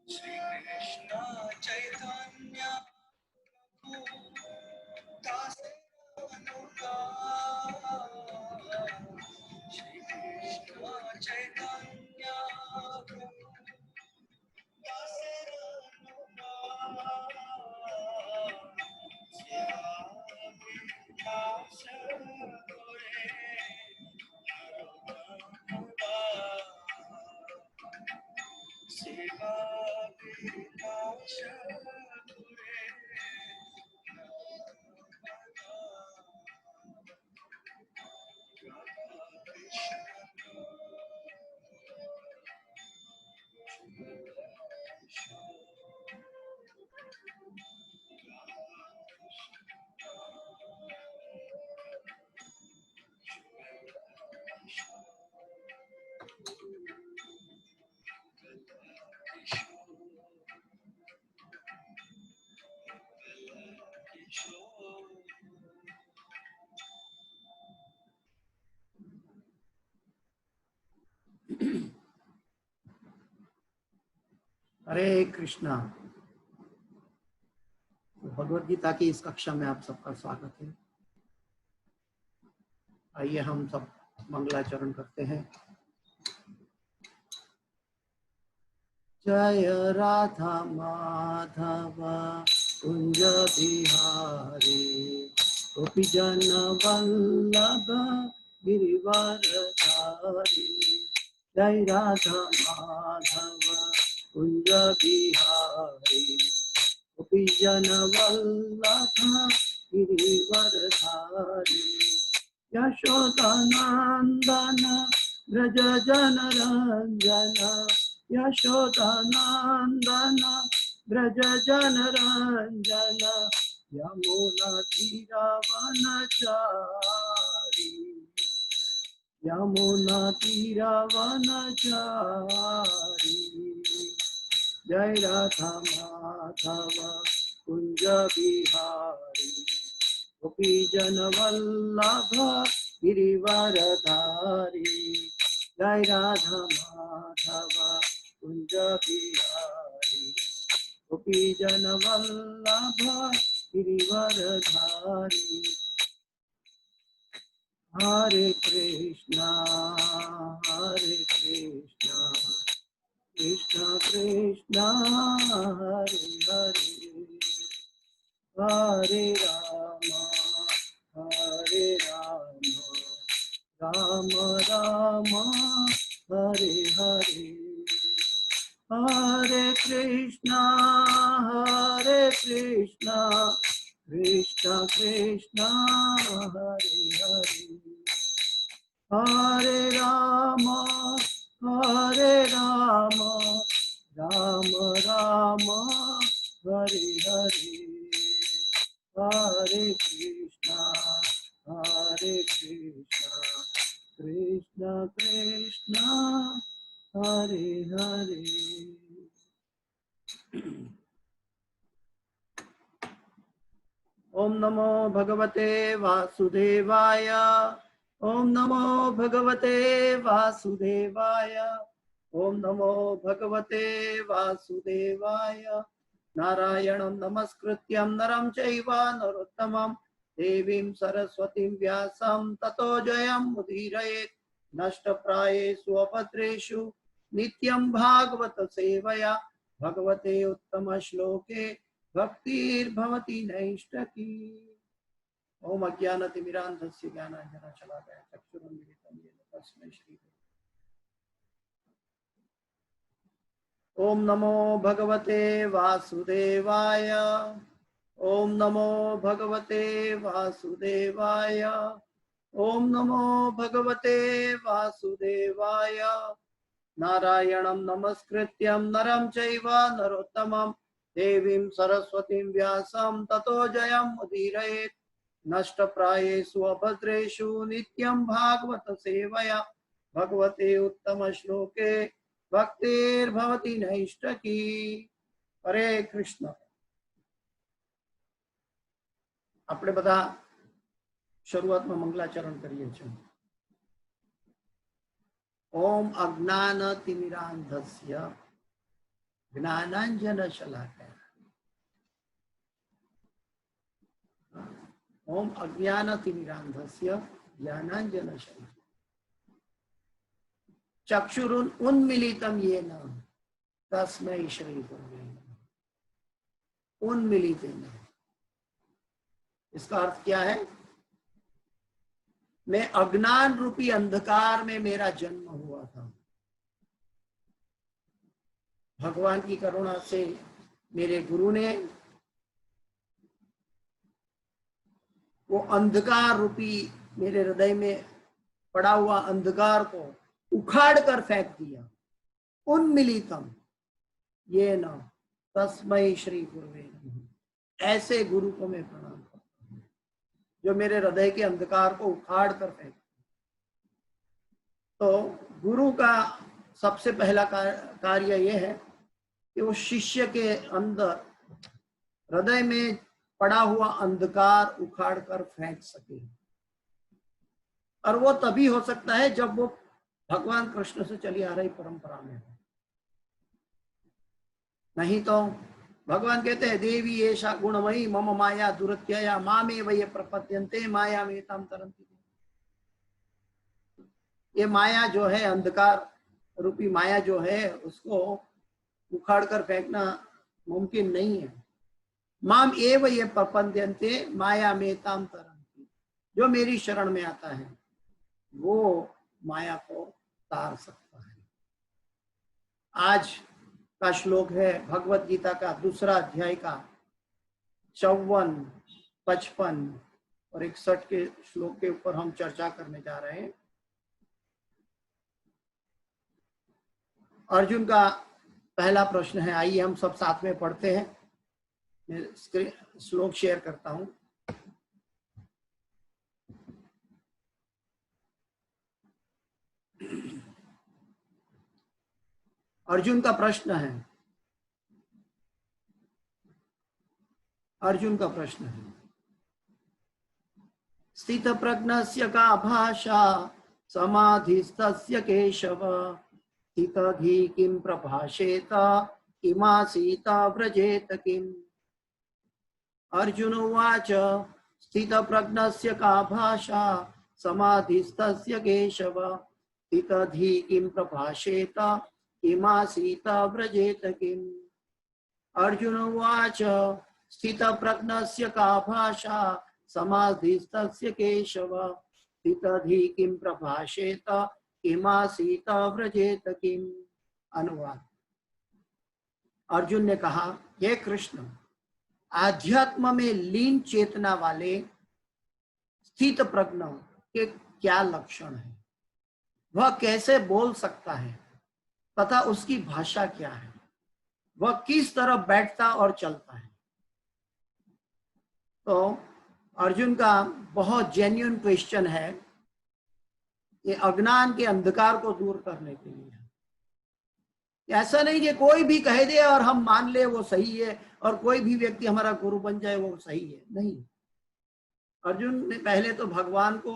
Shri Krishna Chaitanya Shri Krishna Chaitanya हरे कृष्णा। भगवद गीता की इस कक्षा में आप सबका स्वागत है। आइए हम सब मंगलाचरण करते हैं। जय राधा माधव कुंज बिहारी गोपी जन वल्लभ गिरिवरधारी। जय राधा माधव कुंज बिहारी गोपी जन वल्लभ गिरिवरधारी। यशोदानंदन व्रज जन रंजन यशोदानंदन व्रज जन रंजन यमुना तीरावनचारी यमुना तीरावनचारी। जय राधा माधव कुंज बिहारी गोपी जन वल्लभ गिरिवरधारी। जय राधा माधव कुंज बिहारी गोपी जन वल्लभ गिरिवरधारी। हरे कृष्णा कृष्ण कृष्ण हरे हरे हरे राम राम राम हरे हरे। हरे कृष्णा कृष्ण कृष्ण हरे हरे हरे राम राम राम हरे हरे। हरे कृष्णा कृष्ण कृष्ण हरे हरे। ओम नमो भगवते वासुदेवाय ओम नमो भगवते वासुदेवाय ओम नमो भगवते वासुदेवाय। नारायणं नमस्कृत्यं नरं चैव नरोत्तमं देवीं सरस्वतीं व्यासं ततो जयं मुदीरयेत्। नष्टप्रायेषु अभद्रेषु नित्यं भागवत सेवया भगवते उत्तम श्लोके भक्तिर्भवति नैष्ठकी। ओम अज्ञानतिमिरान्धस्य ज्ञानाञ्जनशलाकया चक्षुरुन्मीलितं येन तस्मै श्री ओम नमो भगवते वासुदेवाय। ओम नमो भगवते वासुदेवाय। ओम नमो भगवते वासुदेवाय। नारायणं नमस्कृत्यं नरं चैव नरोत्तमं देवीं सरस्वतीं व्यासं ततो जयं मुदीरयेत्। नष्टप्रायेषु अभद्रेषु नित्यं भागवत सेवया भगवते उत्तम श्लोके भक्तिर्भवति नैष्ठकी। हरे कृष्ण। આપણે બધા શરૂઆતમાં મંગલાચરણ કરીએ છીએ। ओम अज्ञानतिमिरान्धस्य ज्ञानाञ्जनशलाकया। ओम अज्ञानतिमिरान्धस्य ज्ञानाञ्जनशलाकया चक्षुरुन्मीलितं येन तस्मै श्री गुरवे नमः। उन्मीलितेन, इसका अर्थ क्या है? मैं अज्ञान रूपी अंधकार में मेरा जन्म हुआ था। भगवान की करुणा से मेरे गुरु ने वो अंधकार रूपी मेरे हृदय में पड़ा हुआ अंधकार को उखाड़ कर फेंक दिया। उन्मीलितम ये न तस्मै श्री गुरुवे नमः। ऐसे गुरु को मैं प्रणाम करता हूँ जो मेरे हृदय के अंधकार को उखाड़ कर फेंक। तो गुरु का सबसे पहला कार्य यह है कि वो शिष्य के अंदर हृदय में पड़ा हुआ अंधकार उखाड़ कर फेंक सके। और वो तभी हो सकता है जब वो भगवान कृष्ण से चली आ रही परंपरा में हो। नहीं तो भगवान कहते हैं देवी ऐसा गुणमयी मम माया दुरत्यया मामेव ये प्रपद्यन्ते माया में ताम तरन्ति। ये माया जो है, अंधकार रूपी माया जो है, उसको उखाड़ कर फेंकना मुमकिन नहीं है। माम एव ये प्रपद्यन्ते माया में ताम तरन्ति। जो मेरी शरण में आता है वो माया को तार सकता है। आज का श्लोक है भगवत गीता का दूसरा अध्याय का 54, 55 और 61 के श्लोक के ऊपर हम चर्चा करने जा रहे हैं। अर्जुन का पहला प्रश्न है, आइए हम सब साथ में पढ़ते हैं। मैं श्लोक शेयर करता हूं। अर्जुन का प्रश्न है, अर्जुन का प्रश्न है, स्थित प्रज्ञस्य का भाषा समाधिस्तस्य केशव स्थितधि किं प्रभाषेत किमासीत व्रजेत किम्। अर्जुन उवाच स्थित प्रज्ञस्य का भाषा समाधिस्तस्य केशव स्थितधि किं प्रभाषेत किमासीत व्रजेत किम्। अर्जुन उवाच स्थित प्रज्ञस्य का भाषा समाधिस्तस्य केशव स्थितधि किं प्रभाषेत किमासीत व्रजेत किम्। अनुवाद। अर्जुन ने कहा, हे कृष्ण, आध्यात्म में लीन चेतना वाले स्थित प्रज्ञ के क्या लक्षण है? वह कैसे बोल सकता है तथा उसकी भाषा क्या है? वह किस तरह बैठता और चलता है? तो अर्जुन का बहुत जेन्युइन क्वेश्चन है। ये अज्ञान के अंधकार को दूर करने के लिए। ऐसा नहीं कि कोई भी कह दे और हम मान ले वो सही है, और कोई भी व्यक्ति हमारा गुरु बन जाए वो सही है, नहीं। अर्जुन ने पहले तो भगवान को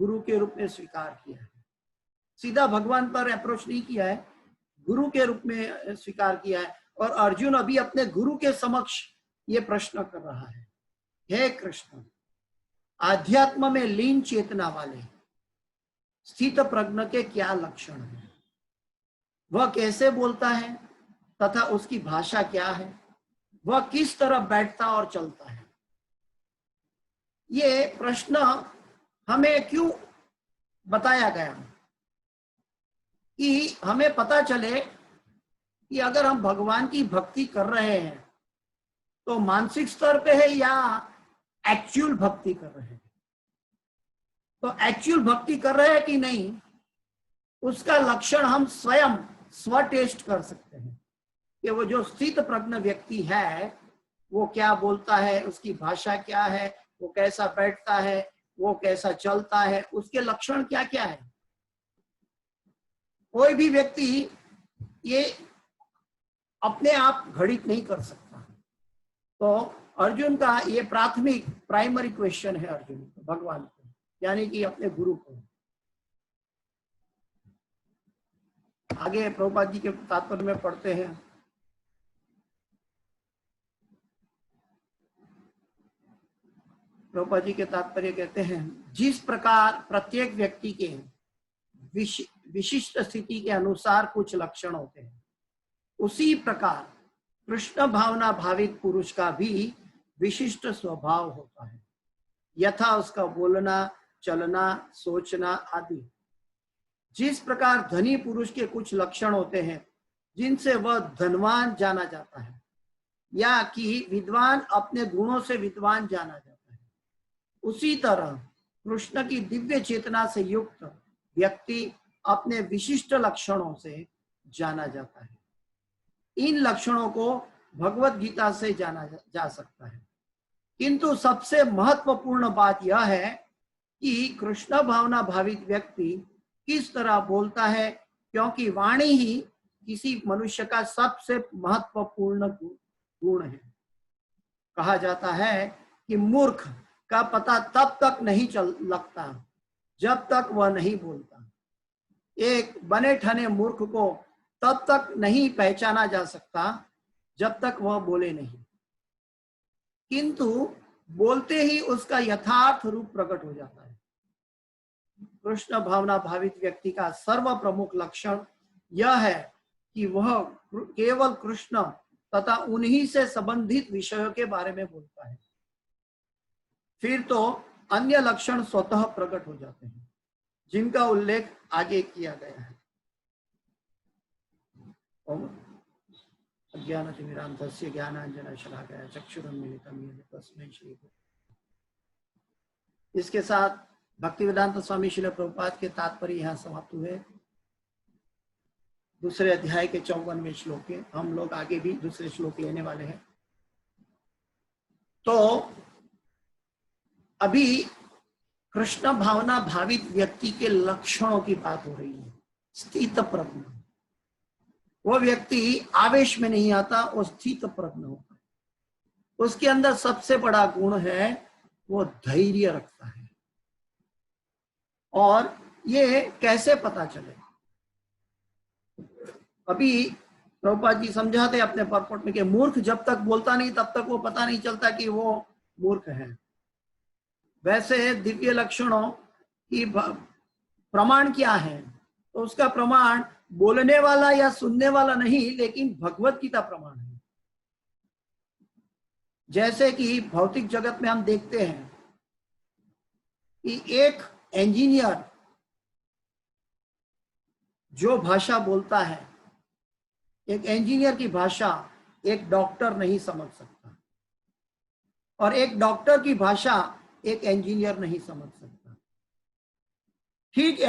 गुरु के रूप में स्वीकार किया है। सीधा भगवान पर अप्रोच नहीं किया है, गुरु के रूप में स्वीकार किया है। और अर्जुन अभी अपने गुरु के समक्ष ये प्रश्न कर रहा है, हे कृष्ण, आध्यात्म में लीन चेतना वाले स्थित प्रज्ञ के क्या लक्षण है, वह कैसे बोलता है तथा उसकी भाषा क्या है, वह किस तरह बैठता और चलता है। ये प्रश्न हमें क्यों बताया गया कि हमें पता चले कि अगर हम भगवान की भक्ति कर रहे हैं तो मानसिक स्तर पे है या एक्चुअल भक्ति कर रहे हैं। तो एक्चुअल भक्ति कर रहे हैं कि नहीं, उसका लक्षण हम स्वयं स्व टेस्ट कर सकते हैं कि वो जो स्थित प्रज्ञ व्यक्ति है वो क्या बोलता है, उसकी भाषा क्या है, वो कैसा बैठता है, वो कैसा चलता है, उसके लक्षण क्या क्या है। कोई भी व्यक्ति ये अपने आप घड़ित नहीं कर सकता। तो अर्जुन का ये प्राइमरी क्वेश्चन है अर्जुन को, भगवान को, यानी कि अपने गुरु को। आगे प्रभुपाद जी के तात्पर्य में पढ़ते हैं। प्रभुपाद जी के तात्पर्य कहते हैं, जिस प्रकार प्रत्येक व्यक्ति के विशिष्ट स्थिति के अनुसार कुछ लक्षण होते हैं, उसी प्रकार कृष्ण भावना भावित पुरुष का भी विशिष्ट स्वभाव होता है, यथा उसका बोलना, चलना, सोचना आदि। जिस प्रकार धनी पुरुष के कुछ लक्षण होते हैं जिनसे वह धनवान जाना जाता है, या कि विद्वान अपने गुणों से विद्वान जाना जाता है, उसी तरह कृष्ण की दिव्य चेतना से युक्त व्यक्ति अपने विशिष्ट लक्षणों से जाना जाता है। इन लक्षणों को भगवत गीता से जाना जा सकता है, किंतु सबसे महत्वपूर्ण बात यह है कि कृष्ण भावना भावित व्यक्ति किस तरह बोलता है, क्योंकि वाणी ही किसी मनुष्य का सबसे महत्वपूर्ण गुण है। कहा जाता है कि मूर्ख का पता तब तक नहीं लगता जब तक वह नहीं बोलता। एक बने ठने मूर्ख को तब तक नहीं पहचाना जा सकता जब तक वह बोले नहीं, किंतु बोलते ही उसका यथार्थ रूप प्रकट हो जाता है। कृष्ण भावना भावित व्यक्ति का सर्व प्रमुख लक्षण यह है कि वह केवल कृष्ण तथा उन्हीं से संबंधित विषयों के बारे में बोलता है। फिर तो अन्य लक्षण स्वतः प्रकट हो जाते हैं, जिनका उल्लेख आगे किया गया है। अज्ञानतिमिरान्धस्य ज्ञानाञ्जनशलाकया चक्षुरुन्मीलितं येन तस्मै श्री गुरवे। इसके साथ भक्तिवेदांत स्वामी श्रील प्रभुपाद के तात्पर्य यहाँ समाप्त हुए। दूसरे अध्याय के 54वें श्लोक के हम लोग आगे भी दूसरे श्लोक लेने वाले हैं। तो अभी कृष्ण भावना भावित व्यक्ति के लक्षणों की बात हो रही है। स्थित प्रज्ञ, वो व्यक्ति आवेश में नहीं आता, वो स्थित प्रज्ञ होता है। उसके अंदर सबसे बड़ा गुण है वो धैर्य रखता है। और ये कैसे पता चले, अभी प्रभुपाद जी समझाते अपने परपट में कि मूर्ख जब तक बोलता नहीं तब तक वो पता नहीं चलता कि वो मूर्ख है। वैसे दिव्य लक्षणों की प्रमाण क्या है, तो उसका प्रमाण बोलने वाला या सुनने वाला नहीं, लेकिन भगवत गीता प्रमाण है। जैसे कि भौतिक जगत में हम देखते हैं कि एक इंजीनियर जो भाषा बोलता है, एक इंजीनियर की भाषा एक डॉक्टर नहीं समझ सकता, और एक डॉक्टर की भाषा एक इंजीनियर नहीं समझ सकता। ठीक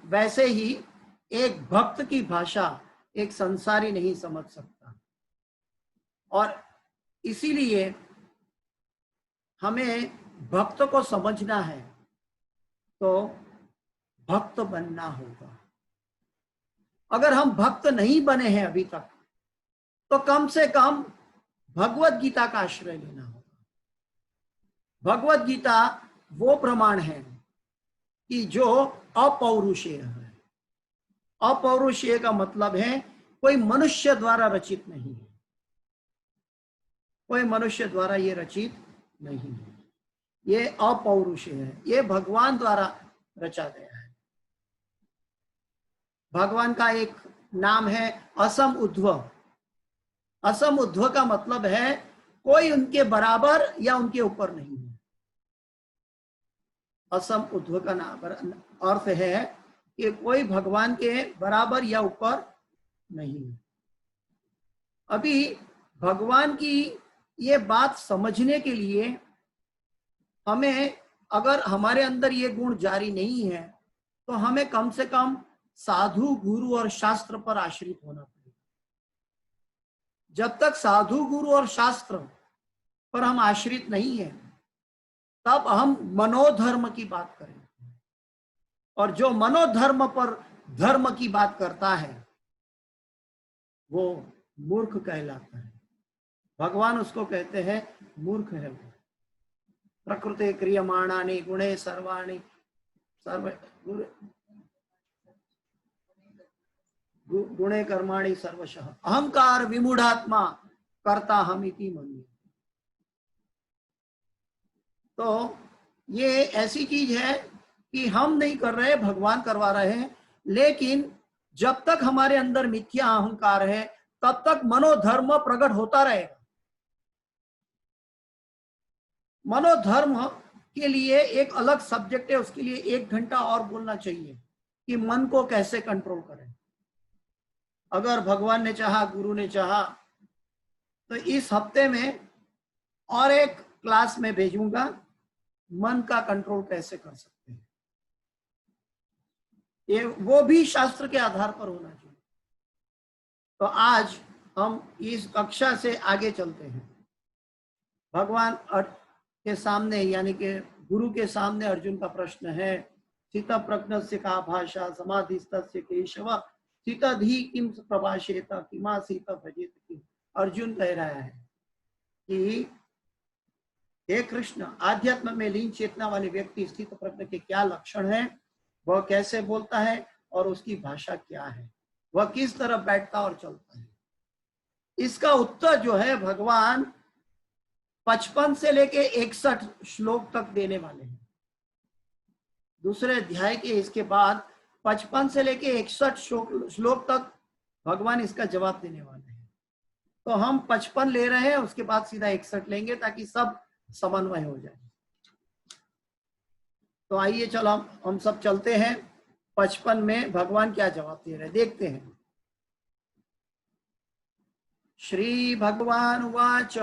वैसे ही एक भक्त की भाषा एक संसारी नहीं समझ सकता। और इसीलिए हमें भक्त को समझना है तो भक्त बनना होगा। अगर हम भक्त नहीं बने हैं अभी तक, तो कम से कम भगवत गीता का आश्रय लेना होगा। भगवत गीता वो प्रमाण है कि जो अपौरुषेय है। अपौरुषेय का मतलब है कोई मनुष्य द्वारा रचित नहीं है, कोई मनुष्य द्वारा ये रचित नहीं है, ये अपौरुषेय है, ये भगवान द्वारा रचा गया है। भगवान का एक नाम है असम उध्व। असम उध्व का मतलब है कोई उनके बराबर या उनके ऊपर नहीं है। असम उध्व का नाम अर्थ है कि कोई भगवान के बराबर या ऊपर नहीं है। अभी भगवान की ये बात समझने के लिए हमें, अगर हमारे अंदर ये गुण जारी नहीं है तो हमें कम से कम साधु, गुरु और शास्त्र पर आश्रित होना पड़ेगा। जब तक साधु, गुरु और शास्त्र पर हम आश्रित नहीं है तब हम मनोधर्म की बात करेंगे, और जो मनोधर्म पर धर्म की बात करता है वो मूर्ख कहलाता है। भगवान उसको कहते हैं मूर्ख है वो। प्रकृते क्रियमाणानि गुणे सर्वाणि सर्व गुणे कर्माणि सर्वशः अहंकार विमूढ़ात्मा कर्ता हम इति मन्ये। तो ये ऐसी चीज है कि हम नहीं कर रहे, भगवान करवा रहे हैं। लेकिन जब तक हमारे अंदर मिथ्या अहंकार है तब तक मनोधर्म प्रकट होता रहेगा। मनोधर्म के लिए एक अलग सब्जेक्ट है, उसके लिए 1 घंटा और बोलना चाहिए कि मन को कैसे कंट्रोल करें। अगर भगवान ने चाहा, गुरु ने चाहा, तो इस हफ्ते में और एक क्लास में भेजूंगा, मन का कंट्रोल कैसे कर सकते हैं। ये वो भी शास्त्र के आधार पर होना चाहिए। तो आज हम इस कक्षा से आगे चलते हैं। भगवान के सामने यानी कि गुरु के सामने अर्जुन का प्रश्न है, स्थित प्रज्ञस्य का भाषा समाधिस्तस्य केशव स्थितधि किम प्रभाषेत किमासीत भजेत किम। अर्जुन कह रहा है कि हे कृष्ण, आध्यात्म में लीन चेतना वाले व्यक्ति स्थित प्रज्ञ के क्या लक्षण है, वह कैसे बोलता है और उसकी भाषा क्या है, वह किस तरह बैठता और चलता है। इसका उत्तर जो है भगवान 55 से लेके 61 श्लोक तक देने वाले हैं। दूसरे अध्याय के इसके बाद 55 से लेके 61 श्लोक तक भगवान इसका जवाब देने वाले हैं। तो हम 55 ले रहे हैं, उसके बाद सीधा 61 लेंगे ताकि सब समन्वय हो जाए। तो आइए चलो हम सब चलते हैं 55 में भगवान क्या जवाब दे रहे हैं, देखते हैं। श्री भगवान उवाच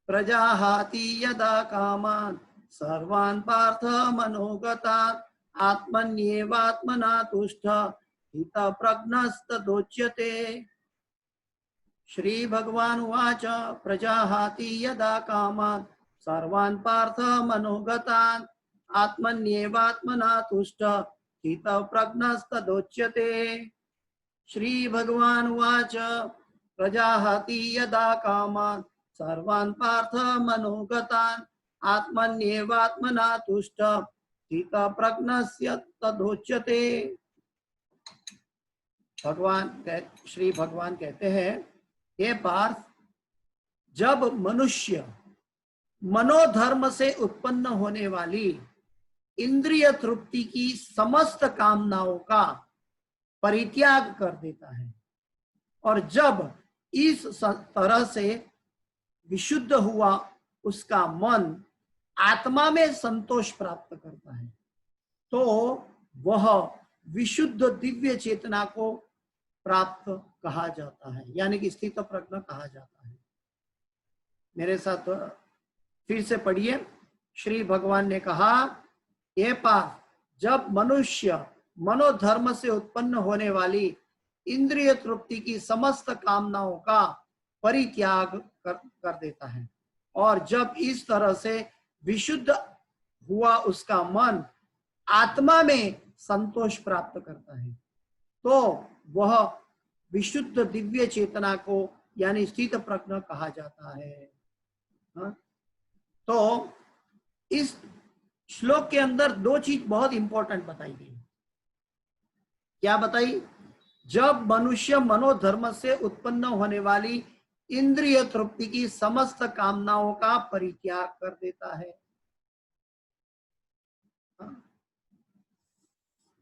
प्रजाहाति यदा कामान् सर्वान् पार्थ मनोगतान् आत्मन्येवात्मना तुष्टः हितः प्रज्ञस्तदोच्यते। श्री भगवान उवाच प्रजाहाति यदा कामान् सर्वान् पार्थ मनोगतान् आत्मन्येवात्मना तुष्टः हितः प्रज्ञस्तदोच्यते। श्री भगवान उवाच प्रजाहाति यदा कामान् सर्वान् पार्थ मनोगतान् आत्मन्येवात्मना तुष्टः हितः प्रज्ञस्य तदोच्यते। श्री भगवान कहते हैं, हे पार्थ, जब मनुष्य मनोधर्म से उत्पन्न होने वाली इंद्रिय तृप्ति की समस्त कामनाओं का परित्याग कर देता है और जब इस तरह से विशुद्ध हुआ उसका मन आत्मा में संतोष प्राप्त करता है, तो वह विशुद्ध दिव्य चेतना को प्राप्त कहा जाता है, यानी कि स्थित प्रज्ञ कहा जाता है। मेरे साथ फिर से पढ़िए। श्री भगवान ने कहा, ये पार्थ, जब मनुष्य मनोधर्म से उत्पन्न होने वाली इंद्रिय तृप्ति की समस्त कामनाओं का परित्याग कर देता है और जब इस तरह से विशुद्ध हुआ उसका मन आत्मा में संतोष प्राप्त करता है, तो वह विशुद्ध दिव्य चेतना को यानी स्थित प्रज्ञ कहा जाता है। हाँ? तो इस श्लोक के अंदर 2 चीज बहुत इंपॉर्टेंट बताई गई। क्या बताई? जब मनुष्य मनोधर्म से उत्पन्न होने वाली इंद्रिय तृप्ति की समस्त कामनाओं का परित्याग कर देता है।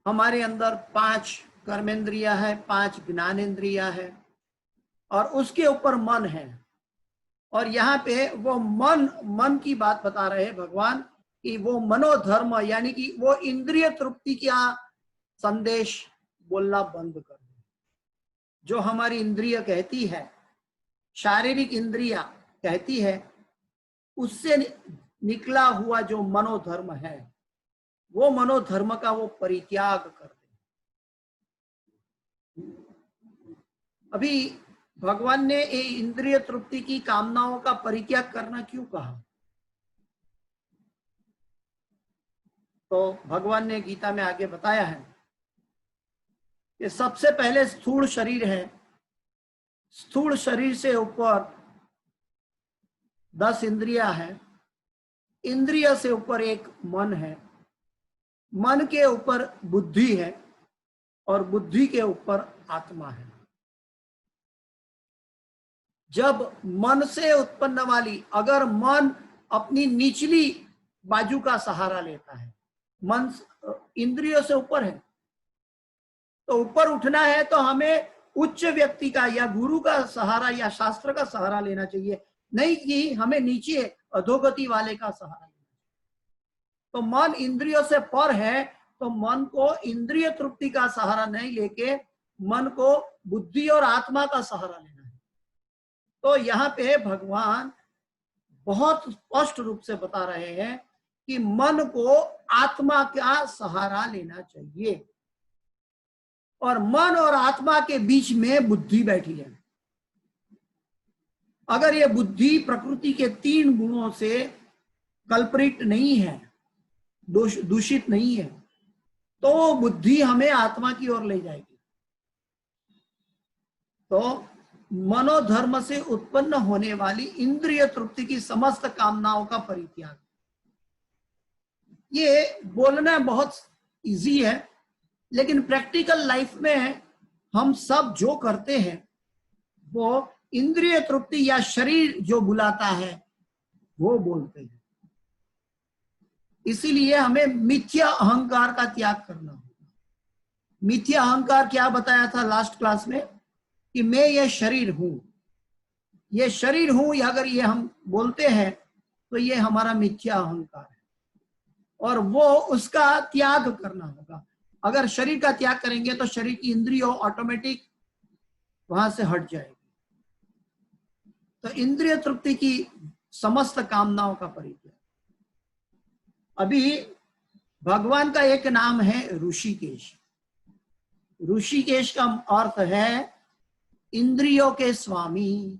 हमारे अंदर 5 कर्मेंद्रिया है, 5 ज्ञानेंद्रिया है, और उसके ऊपर मन है। और यहाँ पे वो मन की बात बता रहे हैं भगवान कि वो मनोधर्म यानी कि वो इंद्रिय तृप्ति का संदेश बोलना बंद कर दे। जो हमारी इंद्रिय कहती है, शारीरिक इंद्रिया कहती है, उससे निकला हुआ जो मनोधर्म है, वो मनोधर्म का वो परित्याग कर दे। अभी भगवान ने ये इंद्रिय तृप्ति की कामनाओं का परित्याग करना क्यों कहा? तो भगवान ने गीता में आगे बताया है कि सबसे पहले स्थूल शरीर है, स्थूल शरीर से ऊपर 10 इंद्रियां है, इंद्रिय से ऊपर एक मन है, मन के ऊपर बुद्धि है, और बुद्धि के ऊपर आत्मा है। जब मन से उत्पन्न वाली, अगर मन अपनी निचली बाजू का सहारा लेता है, मन इंद्रियों से ऊपर है, तो ऊपर उठना है तो हमें उच्च व्यक्ति का या गुरु का सहारा या शास्त्र का सहारा लेना चाहिए, नहीं कि हमें नीचे अधोगति वाले का सहारा लेना चाहिए। तो मन इंद्रियों से पर है, तो मन को इंद्रिय तृप्ति का सहारा नहीं लेके मन को बुद्धि और आत्मा का सहारा लेना है। तो यहाँ पे भगवान बहुत स्पष्ट रूप से बता रहे हैं कि मन को आत्मा का सहारा लेना चाहिए, और मन और आत्मा के बीच में बुद्धि बैठी है। अगर ये बुद्धि प्रकृति के 3 गुणों से कल्परित नहीं है, दूषित नहीं है, तो बुद्धि हमें आत्मा की ओर ले जाएगी। तो मनोधर्म से उत्पन्न होने वाली इंद्रिय तृप्ति की समस्त कामनाओं का परित्याग। ये बोलना बहुत इजी है, लेकिन प्रैक्टिकल लाइफ में हम सब जो करते हैं वो इंद्रिय तृप्ति या शरीर जो बुलाता है वो बोलते हैं। इसीलिए हमें मिथ्या अहंकार का त्याग करना होगा। मिथ्या अहंकार क्या बताया था लास्ट क्लास में, कि मैं ये शरीर हूं, ये शरीर हूं, अगर ये हम बोलते हैं तो ये हमारा मिथ्या अहंकार है, और वो उसका त्याग करना होगा। अगर शरीर का त्याग करेंगे तो शरीर की इंद्रियों ऑटोमेटिक वहां से हट जाएगी। तो इंद्रिय तृप्ति की समस्त कामनाओं का परित्याग। अभी भगवान का एक नाम है ऋषिकेश। ऋषिकेश का अर्थ है इंद्रियों के स्वामी।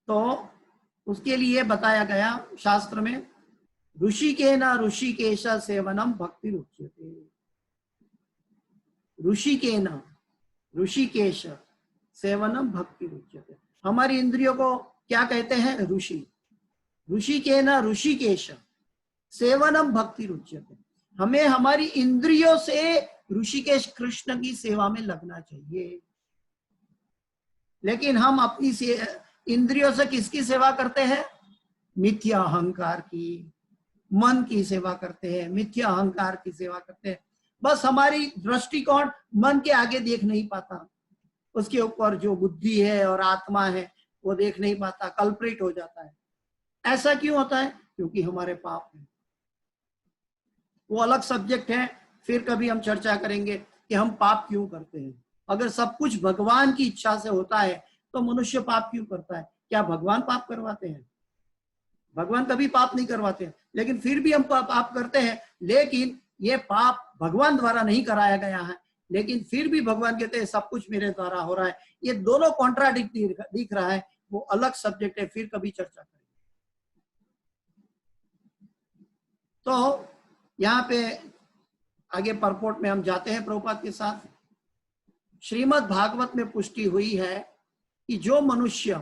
तो उसके लिए बताया गया शास्त्र में, ऋषिकेन ऋषिकेश सेवनम भक्ति रुच्यते। ऋषिकेन ऋषिकेश सेवनम भक्ति रुच्यते। हमारी इंद्रियों को क्या कहते हैं? ऋषि। ऋषिकेन ऋषिकेश सेवनम भक्ति रुच्यते। हमें हमारी इंद्रियों से ऋषिकेश कृष्ण की सेवा में लगना चाहिए। लेकिन हम अपनी इंद्रियों से किसकी सेवा करते हैं? मिथ्या अहंकार की, मन की सेवा करते हैं, मिथ्या अहंकार की सेवा करते हैं। बस हमारी दृष्टिकोण मन के आगे देख नहीं पाता, उसके ऊपर जो बुद्धि है और आत्मा है वो देख नहीं पाता, कल्प्रिट हो जाता है। ऐसा क्यों होता है? क्योंकि हमारे पाप है। वो अलग सब्जेक्ट है, फिर कभी हम चर्चा करेंगे कि हम पाप क्यों करते हैं। अगर सब कुछ भगवान की इच्छा से होता है तो मनुष्य पाप क्यों करता है? क्या भगवान पाप करवाते हैं? भगवान कभी पाप नहीं करवाते हैं, लेकिन फिर भी हम पाप करते हैं। लेकिन ये पाप भगवान द्वारा नहीं कराया गया है, लेकिन फिर भी भगवान कहते हैं सब कुछ मेरे द्वारा हो रहा है। ये दोनों कॉन्ट्राडिक्ट दिख रहा है, वो अलग सब्जेक्ट है, फिर कभी चर्चा करेंगे। तो यहाँ पे आगे परपोर्ट में हम जाते हैं प्रभुपाद के साथ। श्रीमद् भागवत में पुष्टि हुई है कि जो मनुष्य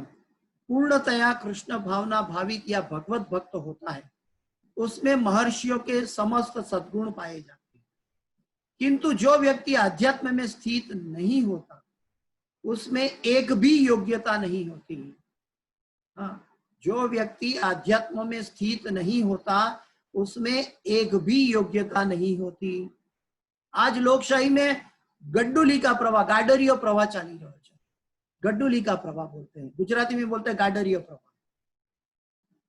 पूर्णतया कृष्ण भावना भावित या भगवत भक्त होता है उसमें महर्षियों के समस्त सद्गुण पाए जाते हैं। किंतु जो व्यक्ति अध्यात्म में स्थित नहीं होता उसमें एक भी योग्यता नहीं होती। हाँ, जो व्यक्ति अध्यात्म में स्थित नहीं होता उसमें एक भी योग्यता नहीं होती। आज लोकशाही में गड्डुलिका प्रवाह, गाडरियो प्रवाह चाली रह्यो छे। गड्डुलिका प्रवाह बोलते हैं, गुजराती में बोलते हैं गाडरियो प्रवाह।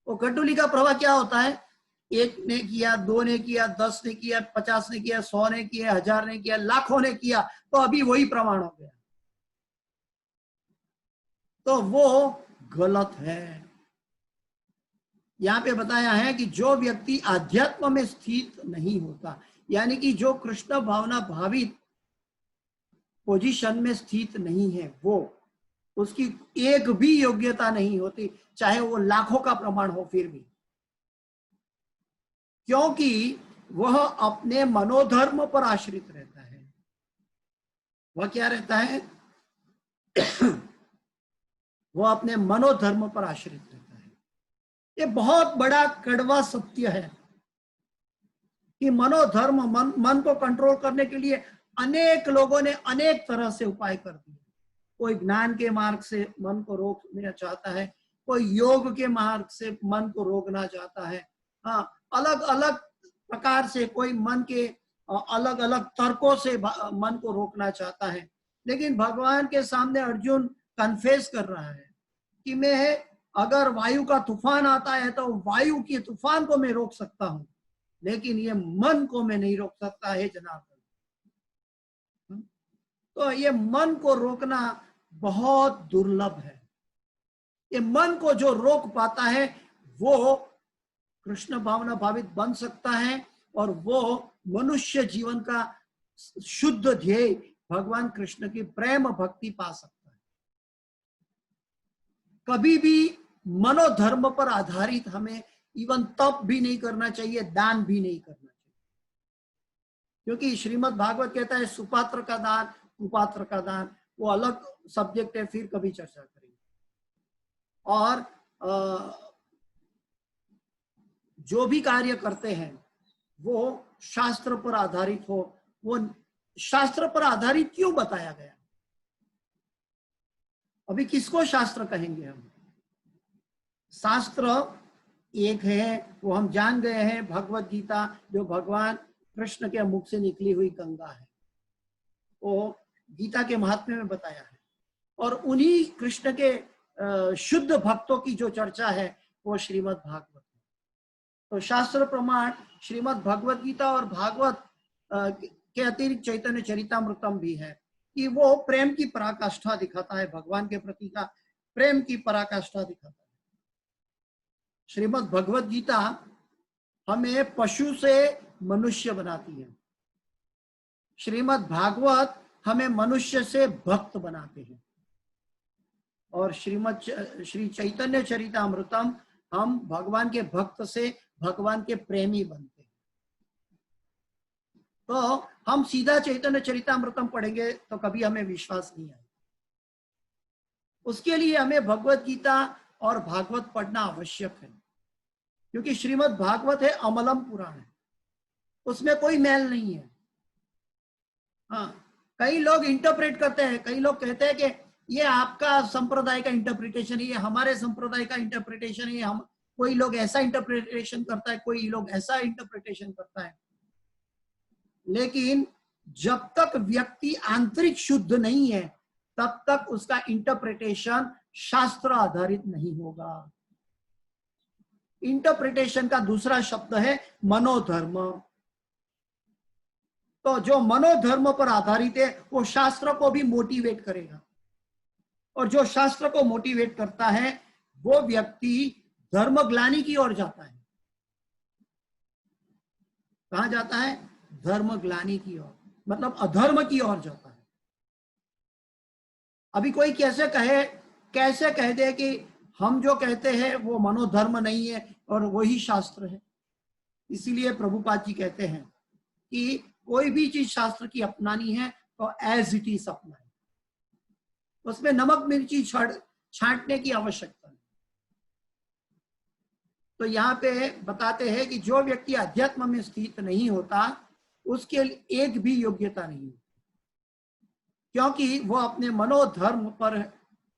वो गड्डुलिका प्रवाह क्या होता है? 1 ने किया, 2 ने किया, 10 ने किया, 50 ने किया, 100 ने किया, 1000 ने किया, लाखों ने किया, तो अभी वही प्रमाण हो गया। तो वो गलत है। यहाँ पे बताया है कि जो व्यक्ति आध्यात्म में स्थित नहीं होता, यानी कि जो कृष्ण भावना भावित पोजीशन में स्थित नहीं है, वो उसकी एक भी योग्यता नहीं होती, चाहे वो लाखों का प्रमाण हो फिर भी, क्योंकि वह अपने मनोधर्म पर आश्रित रहता है। वह क्या रहता है? वह अपने मनोधर्म पर आश्रित रहता है। ये बहुत बड़ा कड़वा सत्य है कि मनोधर्म, मन को कंट्रोल करने के लिए अनेक लोगों ने अनेक तरह से उपाय कर दिए। कोई ज्ञान के मार्ग से मन को रोकना चाहता है, कोई योग के मार्ग से मन को रोकना चाहता है। हाँ, अलग अलग प्रकार से कोई मन के अलग अलग तर्कों से मन को रोकना चाहता है। लेकिन भगवान के सामने अर्जुन कन्फेस कर रहा है कि मैं, अगर वायु का तूफान आता है तो वायु के तूफान को मैं रोक सकता हूं, लेकिन ये मन को मैं नहीं रोक सकता है जनार्दन। तो ये मन को रोकना बहुत दुर्लभ है। ये मन को जो रोक पाता है वो कृष्ण भावना भावित बन सकता है, और वो मनुष्य जीवन का शुद्ध ध्येय भगवान कृष्ण की प्रेम भक्ति पा सकता है। कभी भी मनोधर्म पर आधारित हमें इवन तप भी नहीं करना चाहिए, दान भी नहीं करना चाहिए, क्योंकि श्रीमद् भागवत कहता है सुपात्र का दान, कुपात्र का दान, वो अलग सब्जेक्ट है, फिर कभी चर्चा करेंगे। और जो भी कार्य करते हैं वो शास्त्र पर आधारित हो। वो शास्त्र पर आधारित क्यों बताया गया? अभी किसको शास्त्र कहेंगे हम? शास्त्र एक है, वो हम जान गए हैं, भगवत गीता, जो भगवान कृष्ण के मुख से निकली हुई गंगा है, वो गीता के महात्म्य में बताया है। और उन्हीं कृष्ण के शुद्ध भक्तों की जो चर्चा है वो श्रीमद् भागवत है। तो शास्त्र प्रमाण श्रीमद् भगवत गीता और भागवत के अतिरिक्त चैतन्य चरितामृतम भी है कि वो प्रेम की पराकाष्ठा दिखाता है, भगवान के प्रति का प्रेम की पराकाष्ठा दिखाता है। श्रीमद् भगवत गीता हमें पशु से मनुष्य बनाती है, श्रीमद् भागवत हमें मनुष्य से भक्त बनाते हैं, और श्री चैतन्य चरितामृतम हम भगवान के भक्त से भगवान के प्रेमी बनते हैं। तो हम सीधा चैतन्य चरितामृतम पढ़ेंगे तो कभी हमें विश्वास नहीं आएगा। उसके लिए हमें भगवत गीता और भागवत पढ़ना आवश्यक है, क्योंकि श्रीमद् भागवत है अमलम पुराण है, उसमें कोई मैल नहीं है। हाँ, कई लोग इंटरप्रेट करते हैं, कई लोग कहते हैं कि ये आपका संप्रदाय का इंटरप्रिटेशन है, ये हमारे संप्रदाय का इंटरप्रिटेशन है, हम, कोई लोग ऐसा इंटरप्रिटेशन करता है, कोई लोग ऐसा इंटरप्रिटेशन करता है। लेकिन जब तक व्यक्ति आंतरिक शुद्ध नहीं है तब तक उसका इंटरप्रिटेशन शास्त्र आधारित नहीं होगा। इंटरप्रिटेशन का दूसरा शब्द है मनोधर्म। तो जो मनोधर्म पर आधारित है वो शास्त्र को भी मोटिवेट करेगा, और जो शास्त्र को मोटिवेट करता है वो व्यक्ति धर्मग्लानि की ओर जाता है। कहां जाता है? धर्मग्लानि की ओर, मतलब अधर्म की ओर जाता है। अभी कोई कैसे कह दे कि हम जो कहते हैं वो मनोधर्म नहीं है और वही शास्त्र है। इसीलिए प्रभुपाद जी कहते हैं कि कोई भी चीज शास्त्र की अपनानी है तो एज इट इज अपनाए, उसमें नमक मिर्ची छांटने की आवश्यकता नहीं। तो यहाँ पे बताते हैं कि जो व्यक्ति अध्यात्म में स्थित नहीं होता उसके लिए एक भी योग्यता नहीं होती, क्योंकि वो अपने मनोधर्म पर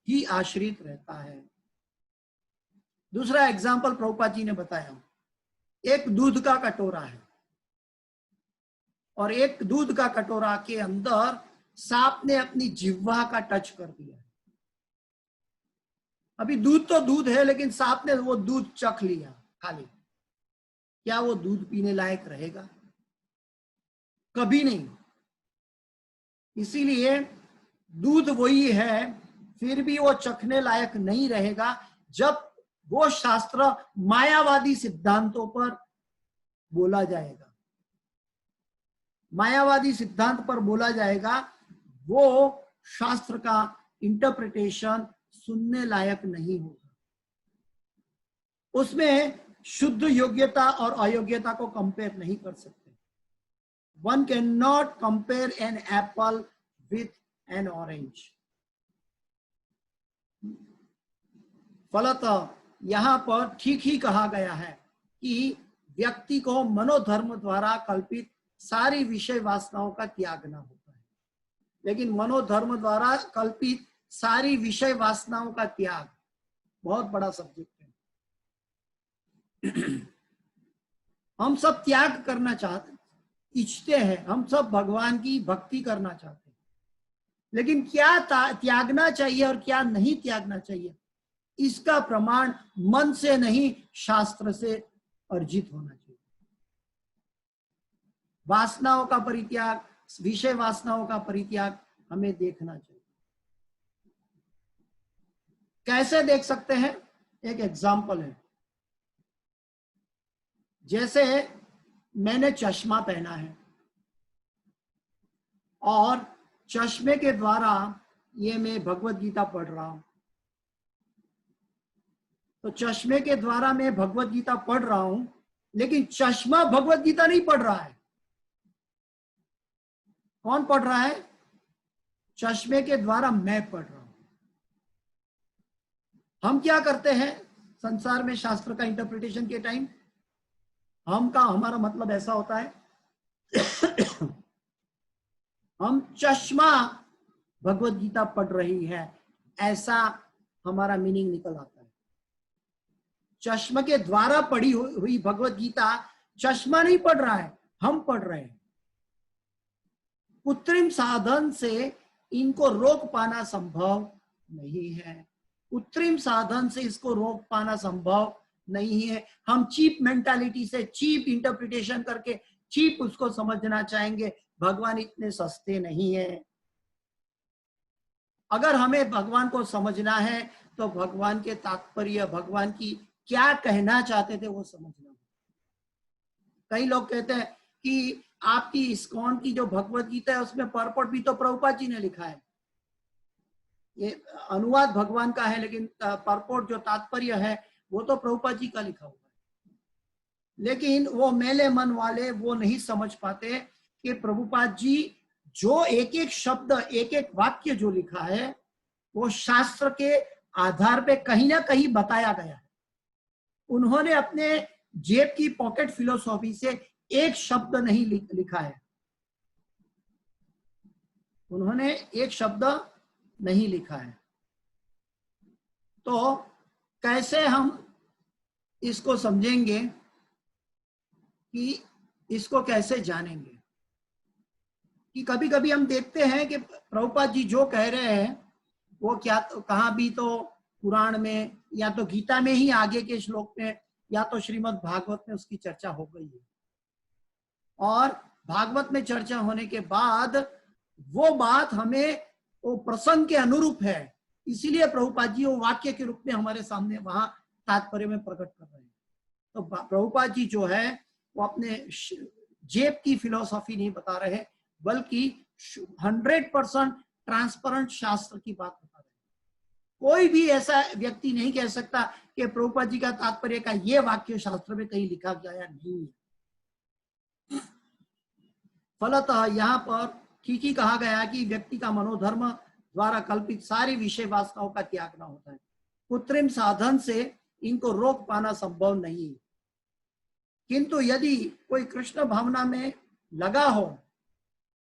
ही आश्रित रहता है। दूसरा एग्जाम्पल प्रभुपाद जी ने बताया, एक दूध का कटोरा है और एक दूध का कटोरा के अंदर सांप ने अपनी जिह्वा का टच कर दिया। अभी दूध तो दूध है, लेकिन सांप ने वो दूध चख लिया खाली, क्या वो दूध पीने लायक रहेगा? कभी नहीं। इसीलिए दूध वही है, फिर भी वो चखने लायक नहीं रहेगा जब वो शास्त्र मायावादी सिद्धांतों पर बोला जाएगा। मायावादी सिद्धांत पर बोला जाएगा, वो शास्त्र का इंटरप्रिटेशन सुनने लायक नहीं होगा। उसमें शुद्ध योग्यता और अयोग्यता को कंपेयर नहीं कर सकते। One cannot compare an apple with an orange. फलतः यहाँ पर ठीक ही कहा गया है कि व्यक्ति को मनोधर्म द्वारा कल्पित सारी विषय वासनाओं का त्यागना होता है। लेकिन मनोधर्म द्वारा कल्पित सारी विषय वासनाओं का त्याग बहुत बड़ा सब्जेक्ट है। हम सब त्याग करना चाहते, इच्छते हैं, हम सब भगवान की भक्ति करना चाहते हैं, लेकिन क्या त्यागना चाहिए और क्या नहीं त्यागना चाहिए, इसका प्रमाण मन से नहीं, शास्त्र से अर्जित होना चाहिए। वासनाओं का परित्याग, विषय वासनाओं का परित्याग हमें देखना चाहिए। कैसे देख सकते हैं? एक एग्जाम्पल है। जैसे मैंने चश्मा पहना है और चश्मे के द्वारा ये मैं भगवत गीता पढ़ रहा हूं, तो चश्मे के द्वारा मैं भगवत गीता पढ़ रहा हूं, लेकिन चश्मा भगवत गीता नहीं पढ़ रहा है। कौन पढ़ रहा है? चश्मे के द्वारा मैं पढ़ रहा हूं। हम क्या करते हैं संसार में शास्त्र का इंटरप्रिटेशन के टाइम? हमारा मतलब ऐसा होता है हम चश्मा भगवत गीता पढ़ रही है, ऐसा हमारा मीनिंग निकल आता है। चश्मा के द्वारा पढ़ी हुई भगवत गीता चश्मा नहीं पढ़ रहा है, हम पढ़ रहे हैं। कृत्रिम साधन से इनको रोक पाना संभव नहीं है। कृत्रिम साधन से इसको रोक पाना संभव नहीं है। हम चीप मेंटालिटी से, चीप इंटरप्रिटेशन करके चीप उसको समझना चाहेंगे। भगवान इतने सस्ते नहीं है। अगर हमें भगवान को समझना है तो भगवान के तात्पर्य, भगवान की क्या कहना चाहते थे वो समझना। कई लोग कहते हैं कि आपकी इस्कॉन की जो भगवत गीता है उसमें परपट भी तो प्रभुपाद जी ने लिखा है। ये अनुवाद भगवान का है, लेकिन परपोर्ट जो तात्पर्य है वो तो प्रभुपाद जी का लिखा हुआ है। लेकिन वो मेले मन वाले वो नहीं समझ पाते कि प्रभुपाद जी जो एक एक शब्द, एक एक वाक्य जो लिखा है वो शास्त्र के आधार पे कहीं ना कहीं बताया गया है। उन्होंने अपने जेब की पॉकेट फिलोसॉफी से एक शब्द नहीं लिखा है। उन्होंने एक शब्द नहीं लिखा है। तो कैसे हम इसको समझेंगे कि इसको कैसे जानेंगे? कि कभी कभी हम देखते हैं कि प्रभुपाद जी जो कह रहे हैं वो क्या तो कहाँ भी तो पुराण में या तो गीता में ही आगे के श्लोक में या तो श्रीमद् भागवत में उसकी चर्चा हो गई है, और भागवत में चर्चा होने के बाद वो बात हमें वो प्रसंग के अनुरूप है, इसीलिए प्रभुपाद जी वो वाक्य के रूप में हमारे सामने वहां तात्पर्य में प्रकट कर रहे हैं। तो प्रभुपाद जी जो है वो अपने जेब की फिलोसॉफी नहीं बता रहे, बल्कि 100% ट्रांसपेरेंट शास्त्र की बात बता रहे हैं। कोई भी ऐसा व्यक्ति नहीं कह सकता कि प्रभुपाद जी का तात्पर्य का ये वाक्य शास्त्र में कहीं लिखा गया नहीं है। फलतः यहाँ पर ठीक ही कहा गया कि व्यक्ति का मनोधर्म द्वारा कल्पित सारी विषय वासनाओं का त्यागना होता है। कृत्रिम साधन से इनको रोक पाना संभव नहीं, किंतु यदि कोई कृष्ण भावना में लगा हो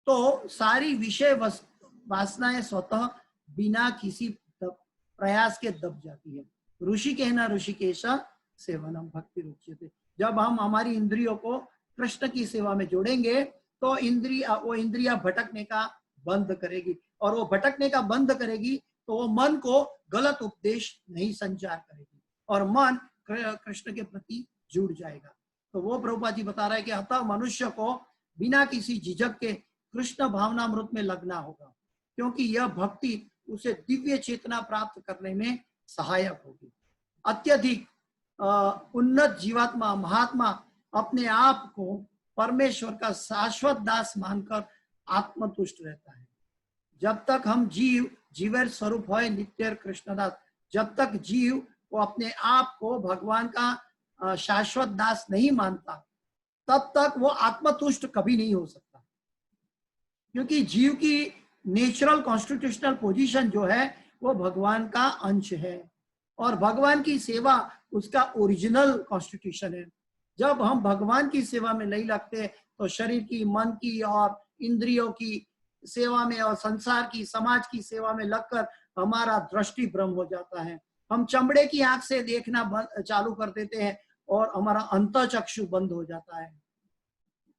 तो सारी विषय वासनाएं स्वतः बिना किसी प्रयास के दब जाती है। ऋषि कहना ऋषिकेश सेवनम भक्ति रुच्यते। जब हम हमारी इंद्रियों को कृष्ण की सेवा में जोड़ेंगे तो वो इंद्रिया भटकने का बंद करेगी, और वो भटकने का बंद करेगी तो वो मन को गलत उपदेश नहीं संचार करेगी और मन कृष्ण के प्रति जुड़ जाएगा। तो वो प्रभुपाद जी बता रहे हैं कि अतः मनुष्य को बिना किसी झिझक के कृष्ण भावनामृत में लगना होगा, क्योंकि यह भक्ति उसे दिव्य चेतना प्राप्त करने में सहायक होगी। अत्यधिक उन्नत जीवात्मा महात्मा अपने आप को परमेश्वर का शाश्वत दास मानकर आत्मतुष्ट रहता है। जब तक हम जीवेर स्वरूप है नित्य कृष्णदास, जब तक जीव वो अपने आप को भगवान का शाश्वत दास नहीं मानता, तब तक वो आत्मतुष्ट कभी नहीं हो सकता, क्योंकि जीव की नेचुरल कॉन्स्टिट्यूशनल पोजीशन जो है वो भगवान का अंश है और भगवान की सेवा उसका ओरिजिनल कॉन्स्टिट्यूशन है। जब हम भगवान की सेवा में नहीं लगते तो शरीर की, मन की और इंद्रियों की सेवा में और संसार की, समाज की सेवा में लगकर हमारा दृष्टि भ्रम हो जाता है। हम चमड़े की आंख से देखना चालू कर देते हैं और हमारा अंतःचक्षु बंद हो जाता है।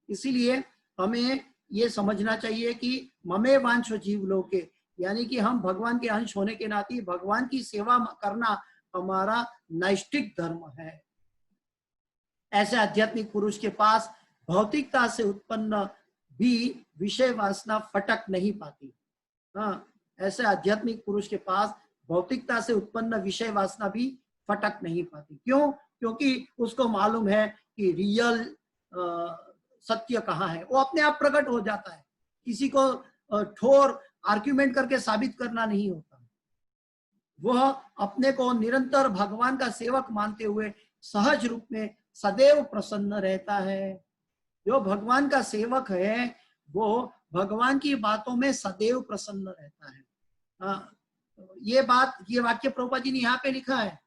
इसीलिए हमें ये समझना चाहिए कि ममे वांछो जीव लोके, यानी कि हम भगवान के अंश होने के नाते भगवान की सेवा करना हमारा नैष्ठिक धर्म है। ऐसे आध्यात्मिक पुरुष के पास भौतिकता से उत्पन्न भी विषय वासना फटक नहीं पाती। हाँ, ऐसे आध्यात्मिक पुरुष के पास भौतिकता से उत्पन्न विषय वासना भी फटक नहीं पाती। क्यों? क्योंकि उसको मालूम है कि रियल सत्य कहाँ है, वो अपने आप प्रकट हो जाता है। किसी को ठोर आर्ग्यूमेंट करके साबित करना नहीं होता। वह अपने को निरंतर भगवान का सेवक मानते हुए सहज रूप में सदैव प्रसन्न रहता है। जो भगवान का सेवक है वो भगवान की बातों में सदैव प्रसन्न रहता है। ये वाक्य प्रभुपाद जी ने यहाँ पे लिखा है,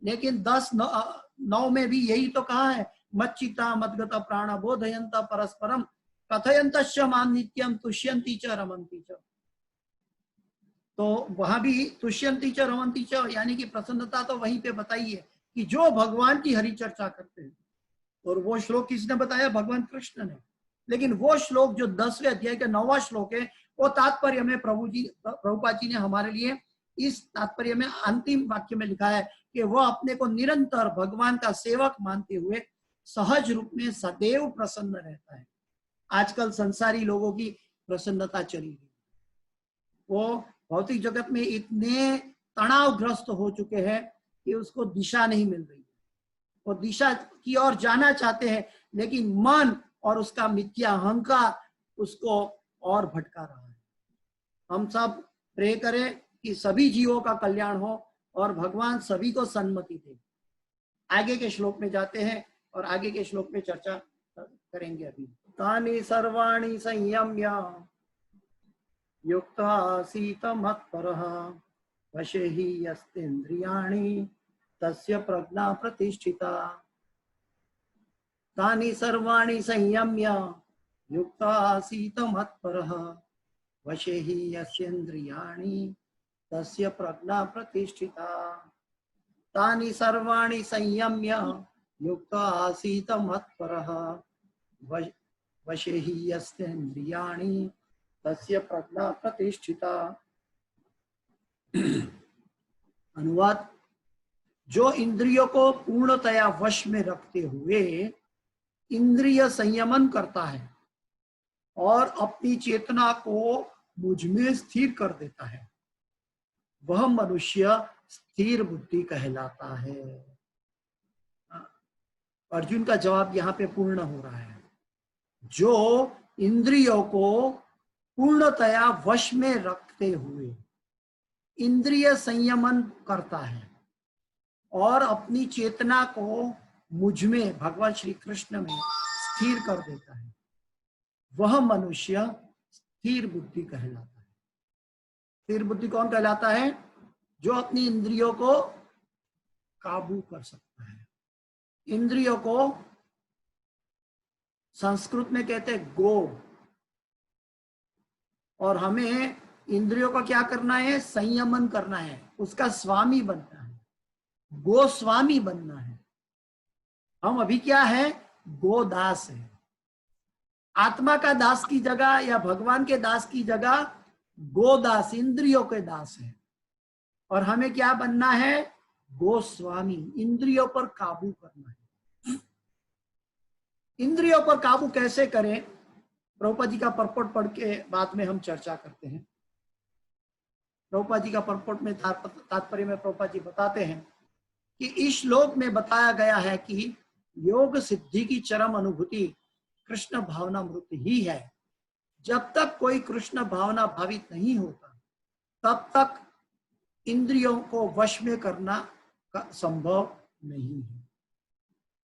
लेकिन 10:9 में भी यही तो कहा है, मच्चिता मद्गत प्राण बोधयंत परस्परम कथयंतश्च माम नित्यम तुष्यन्ति च रमन्ति च। तो वहां भी तुष्यन्ति च रमन्ति च यानी कि प्रसन्नता तो वहीं पे बताई है कि जो भगवान की हरि चर्चा करते हैं। और वो श्लोक किसने बताया? भगवान कृष्ण ने। लेकिन वो श्लोक जो 10वें अध्याय का 9वां श्लोक है, वो तात्पर्य में प्रभुपाद जी ने हमारे लिए इस तात्पर्य में अंतिम वाक्य में लिखा है कि वो अपने को निरंतर भगवान का सेवक मानते हुए सहज रूप में सदैव प्रसन्न रहता है। आजकल संसारी लोगों की प्रसन्नता चली गई, वो भौतिक जगत में इतने तनावग्रस्त हो चुके हैं कि उसको दिशा नहीं मिल रही है। वो दिशा की ओर जाना चाहते हैं, लेकिन मन और उसका मिथ्या अहंकार उसको और भटका रहा है। हम सब प्रे करें कि सभी जीवों का कल्याण हो और भगवान सभी को सन्मति दे। आगे के श्लोक में जाते हैं और आगे के श्लोक में चर्चा करेंगे। अभी तानि सर्वाणि संयम्य युक्त आसीत मत्परः वशे हि यस्तेन्द्रियाणि तस्य प्रज्ञा प्रतिष्ठिता। तानि सर्वाणि संयम्य युक्त आसीत मत्परः वशे हि यस्येन्द्रियाणि तस्य प्रज्ञा प्रतिष्ठिता। तानि सर्वाणि संयम्य युक्त आसीत मत्परः वशे हि यस्येन्द्रियाणि तस्य प्रज्ञा प्रतिष्ठिता। अनुवाद: जो इंद्रियों को पूर्णतया वश में रखते हुए इंद्रिय संयमन करता है और अपनी चेतना को मुझ में स्थिर कर देता है, वह मनुष्य स्थिर बुद्धि कहलाता है। अर्जुन का जवाब यहाँ पे पूर्ण हो रहा है। जो इंद्रियों को पूर्णतया वश में रखते हुए इंद्रिय संयमन करता है और अपनी चेतना को मुझ में, भगवान श्री कृष्ण में स्थिर कर देता है, वह मनुष्य स्थिर बुद्धि कहलाता है। स्थिर बुद्धि कौन कहलाता है? जो अपनी इंद्रियों को काबू कर सकता है। इंद्रियों को संस्कृत में कहते हैं गो, और हमें इंद्रियों का क्या करना है? संयमन करना है, उसका स्वामी बनना है, गोस्वामी बनना है। हम अभी क्या है? गोदास है। आत्मा का दास की जगह या भगवान के दास की जगह गोदास, इंद्रियों के दास है। और हमें क्या बनना है? गोस्वामी, इंद्रियों पर काबू करना है। इंद्रियों पर काबू कैसे करें? प्रभुपाद जी का परपट पढ़ के बाद में हम चर्चा करते हैं। प्रभुपाद जी का परपट में तात्पर्य में प्रभुपाद जी बताते हैं कि इस श्लोक में बताया गया है कि योग सिद्धि की चरम अनुभूति कृष्ण भावनामृत ही है। जब तक कोई कृष्ण भावना भावित नहीं होता तब तक इंद्रियों को वश में करना संभव नहीं है।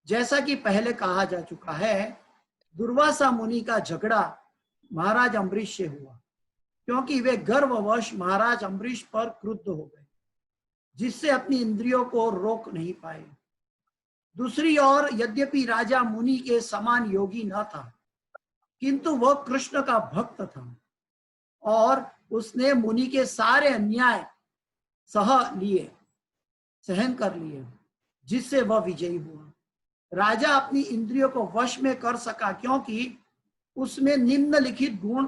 जैसा कि पहले कहा जा चुका है, दुर्वासा मुनि का झगड़ा महाराज अम्बरीश से हुआ क्योंकि वे गर्ववश महाराज अम्बरीश पर क्रुद्ध हो गए, जिससे अपनी इंद्रियों को रोक नहीं पाए। दूसरी ओर यद्यपि राजा मुनि के समान योगी न था, किंतु वह कृष्ण का भक्त था और उसने मुनि के सारे अन्याय सहन कर लिए, जिससे वह विजयी हुआ। राजा अपनी इंद्रियों को वश में कर सका क्योंकि उसमें निम्नलिखित गुण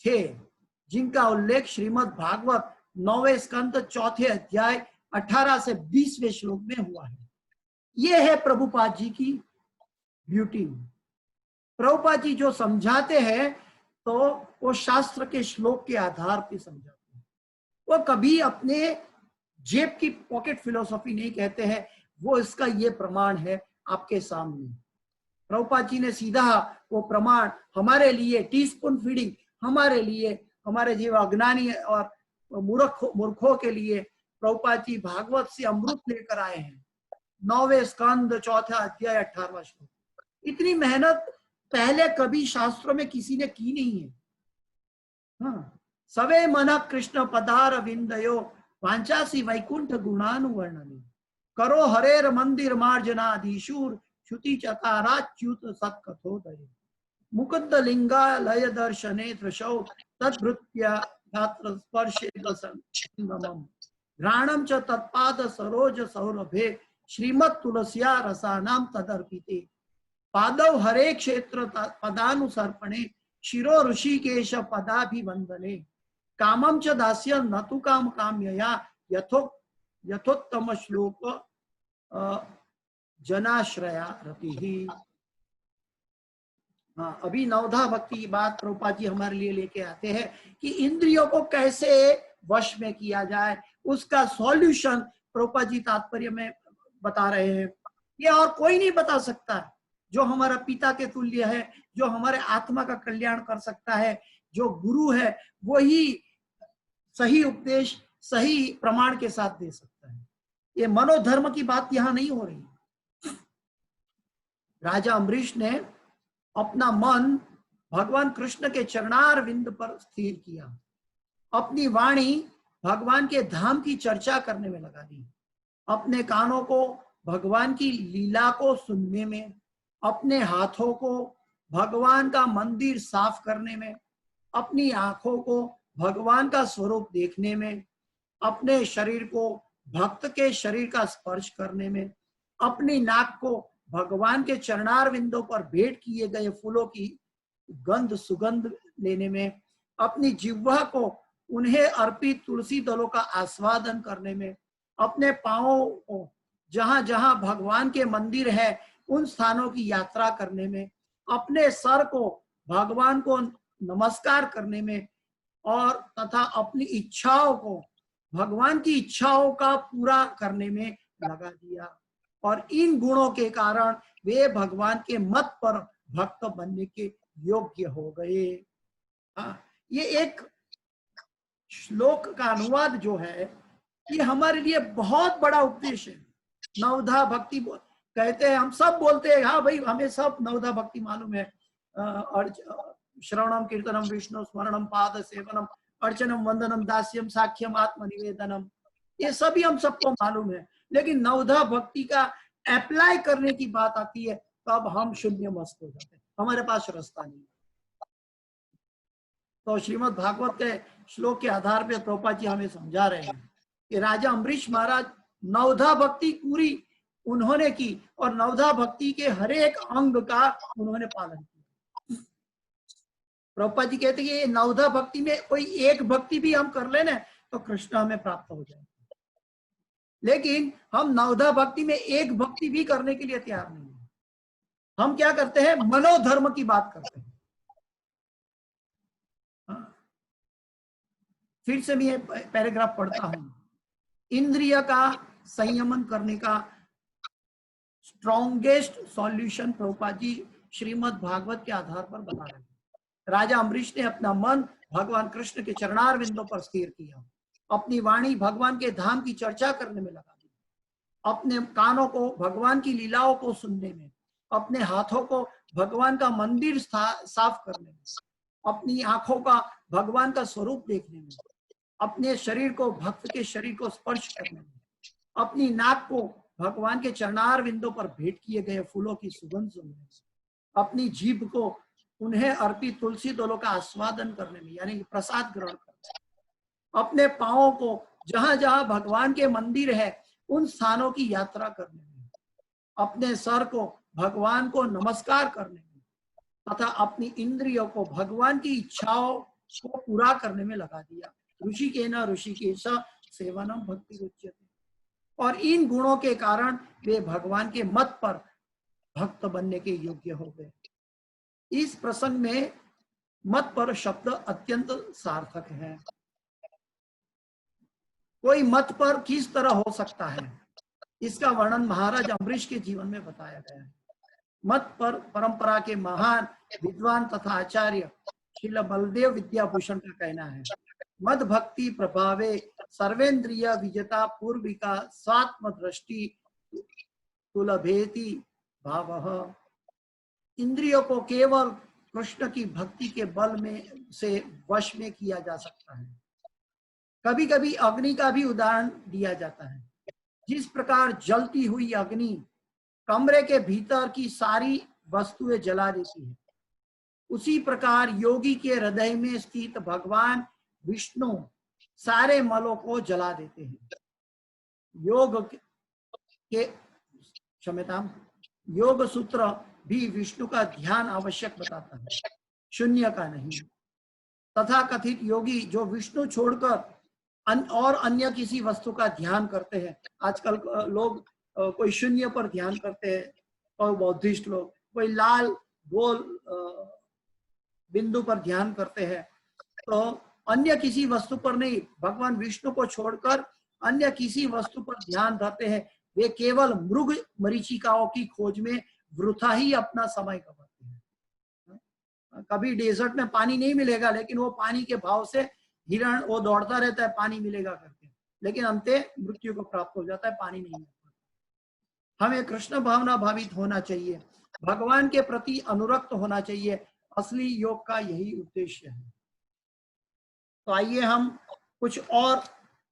थे, जिनका उल्लेख श्रीमद् भागवत 9वें स्कंद 4थे अध्याय 18 से 20वें श्लोक में हुआ है। ये है प्रभुपाद जी की ब्यूटी। प्रभुपाद जी जो समझाते हैं तो वो शास्त्र के श्लोक के आधार पर समझाते हैं। वो कभी अपने जेब की पॉकेट फिलोसॉफी नहीं कहते हैं। वो इसका ये प्रमाण है आपके सामने। प्रभुपाद जी ने सीधा वो प्रमाण हमारे लिए, टीस्पून फीडिंग हमारे लिए, हमारे जीव अज्ञानी और मूर्खों के लिए प्रभुपाद जी भागवत से अमृत लेकर आए हैं। 9वें स्कंद 4था अध्याय 18वां श्लोक। इतनी मेहनत पहले कभी शास्त्रों में किसी ने की नहीं है। हाँ, सवे मन कृष्ण पदार विंदयो वांचासी वैकुंठ गुणानुवर्णने करो हरेर मंदिर मार्जनाधीशूर श्रुति चकाराच्युत सत्कथोदय मुकुंद लिंगालय दर्शने दृशौ तद्भृत्य गात्र स्पर्शे दसंगमम घ्राणम च तत्पाद सरोज सौरभे श्रीमत् तुलस्या रसानाम तदर्पिते पादौ हरे क्षेत्र पदानुसर्पणे शिरो ऋषिकेश पदाभिवंदने कामम च दास्य न तु काम काम्यया यथोत्तम श्लोक जनाश्रया रति। हाँ, अभी नवधा भक्ति की बात प्रभुपाद जी हमारे लिए लेके आते हैं कि इंद्रियों को कैसे वश में किया जाए, उसका सॉल्यूशन प्रभुपाद जी तात्पर्य में बता रहे हैं। ये और कोई नहीं बता सकता। जो हमारा पिता के तुल्य है, जो हमारे आत्मा का कल्याण कर सकता है, जो गुरु है, वही सही उपदेश सही प्रमाण के साथ दे सकता है। ये मनोधर्म की बात यहां नहीं हो रही। राजा अम्बरीश ने अपना मन भगवान कृष्ण के चरणार विंद पर स्थिर किया, अपनी वाणी भगवान के धाम की चर्चा करने में लगा दी, अपने कानों को भगवान की लीला को सुनने में, अपने हाथों को भगवान का मंदिर साफ करने में, अपनी आंखों को भगवान का स्वरूप देखने में, अपने शरीर को भक्त के शरीर का स्पर्श करने में, अपनी नाक को भगवान के चरणार विंदों पर भेंट किए गए फूलों की गंध सुगंध लेने में, अपनी जिह्वा को उन्हें अर्पित तुलसी दलों का आस्वादन करने में, अपने पांवों को जहां जहां भगवान के मंदिर है उन स्थानों की यात्रा करने में, अपने सर को भगवान को नमस्कार करने में और तथा अपनी इच्छाओं को भगवान की इच्छाओं का पूरा करने में लगा दिया। और इन गुणों के कारण वे भगवान के मत पर भक्त बनने के योग्य हो गए। ये एक श्लोक का अनुवाद जो है ये हमारे लिए बहुत बड़ा उपदेश है। नवधा भक्ति कहते हैं, हम सब बोलते हैं हाँ भाई हमें सब नवधा भक्ति मालूम है, और श्रवणम कीर्तनम विष्णु स्मरणम पाद सेवनम अर्चनम वंदनम दास्यम साख्यम आत्मनिवेदनम, ये सभी हम सबको मालूम है। लेकिन नवधा भक्ति का अप्लाई करने की बात आती है तब हम शून्य मस्त हो जाते हैं, हमारे पास रास्ता नहीं। तो श्रीमद् भागवत के श्लोक के आधार पर प्रभुपाद जी हमें समझा रहे हैं कि राजा अम्बरीश महाराज नवधा भक्ति पूरी उन्होंने की और नवधा भक्ति के हर एक अंग का उन्होंने पालन किया। प्रभुपाद जी कहते हैं कि ये नवधा भक्ति में कोई एक भक्ति भी हम कर लेना तो कृष्ण हमें प्राप्त हो जाएगा, लेकिन हम नवधा भक्ति में एक भक्ति भी करने के लिए तैयार नहीं है। हम क्या करते हैं, मनोधर्म की बात करते हैं। फिर से मैं ये पैराग्राफ पढ़ता हूं। इंद्रिय का संयमन करने का स्ट्रॉन्गेस्ट सॉल्यूशन प्रभुपाद जी श्रीमद् भागवत के आधार पर बता रहे हैं। राजा अम्बरीश ने अपना मन भगवान कृष्ण के चरणार बिंदों पर स्थिर किया, अपनी वाणी भगवान के धाम की चर्चा करने में लगा दी, अपने कानों को भगवान की लीलाओं को सुनने में, अपने हाथों को भगवान का मंदिर साफ करने में, अपनी आंखों का भगवान का स्वरूप देखने में, अपने शरीर को भक्त के शरीर को स्पर्श करने में, अपनी नाक को भगवान के चरणार बिंदों पर भेंट किए गए फूलों की सुगंध सुनने में, अपनी जीभ को उन्हें अर्पित तुलसी दलों का आस्वादन करने में, यानी प्रसाद ग्रहण करने में, अपने पांवों को जहां जहां भगवान के मंदिर है उन स्थानों की यात्रा करने में, अपने सर को भगवान को नमस्कार करने में, तथा अपनी इंद्रियों को भगवान की इच्छाओं को पूरा करने में लगा दिया। ऋषिकेन ऋषिकेश सेवनम भक्ति उच्यते। और इन गुणों के कारण वे भगवान के मत पर भक्त बनने के योग्य हो गए। इस प्रसंग में मत पर शब्द अत्यंत सार्थक है। कोई मत पर किस तरह हो सकता है, इसका वर्णन महाराज अम्बरीश के जीवन में बताया गया है। मत पर परंपरा के महान विद्वान तथा आचार्य श्रील बलदेव विद्याभूषण का कहना है, मद भक्ति प्रभावे सर्वेन्द्रिय विजेता पूर्विका स्वात्म दृष्टि तुलभेति भावः। इंद्रियों को केवल कृष्ण की भक्ति के बल में से वश में किया जा सकता है। कभी कभी अग्नि का भी उदाहरण दिया जाता है। जिस प्रकार जलती हुई अग्नि कमरे के भीतर की सारी वस्तुएं जला देती है, उसी प्रकार योगी के हृदय में स्थित भगवान विष्णु सारे मलों को जला देते हैं। योग सूत्र भी विष्णु का ध्यान आवश्यक बताता है, शून्य का नहीं। तथा कथित योगी जो विष्णु छोड़कर और अन्य किसी वस्तु का ध्यान करते हैं, आजकल लोग कोई शून्य पर ध्यान करते हैं, और बौद्धिस्ट लोग कोई लाल गोल बिंदु पर ध्यान करते हैं, तो अन्य किसी वस्तु पर नहीं, भगवान विष्णु को छोड़कर अन्य किसी वस्तु पर ध्यान धरते हैं, वे केवल मृग मरीचिकाओं की खोज में वृथा ही अपना समय गंवाते हैं। कभी डेजर्ट में पानी नहीं मिलेगा, लेकिन वो पानी के भाव से हिरण वो दौड़ता रहता है पानी मिलेगा करके, लेकिन अंते मृत्यु को प्राप्त हो जाता है, पानी नहीं मिलता। हमें कृष्ण भावना भावित होना चाहिए, भगवान के प्रति अनुरक्त होना चाहिए। असली योग का यही उद्देश्य है। तो आइए हम कुछ और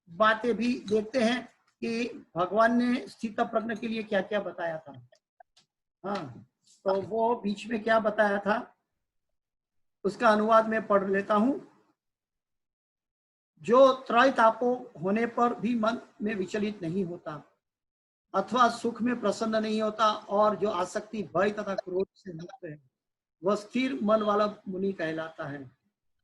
बातें भी देखते हैं कि भगवान ने स्थित प्रज्ञ के लिए क्या क्या बताया था। हाँ, तो वो बीच में क्या बताया था उसका अनुवाद मैं पढ़ लेता हूं। जो त्रय तापों होने पर भी मन में विचलित नहीं होता अथवा सुख में प्रसन्न नहीं होता और जो आसक्ति भय तथा क्रोध से मुक्त है, वह स्थिर मन वाला मुनि कहलाता है।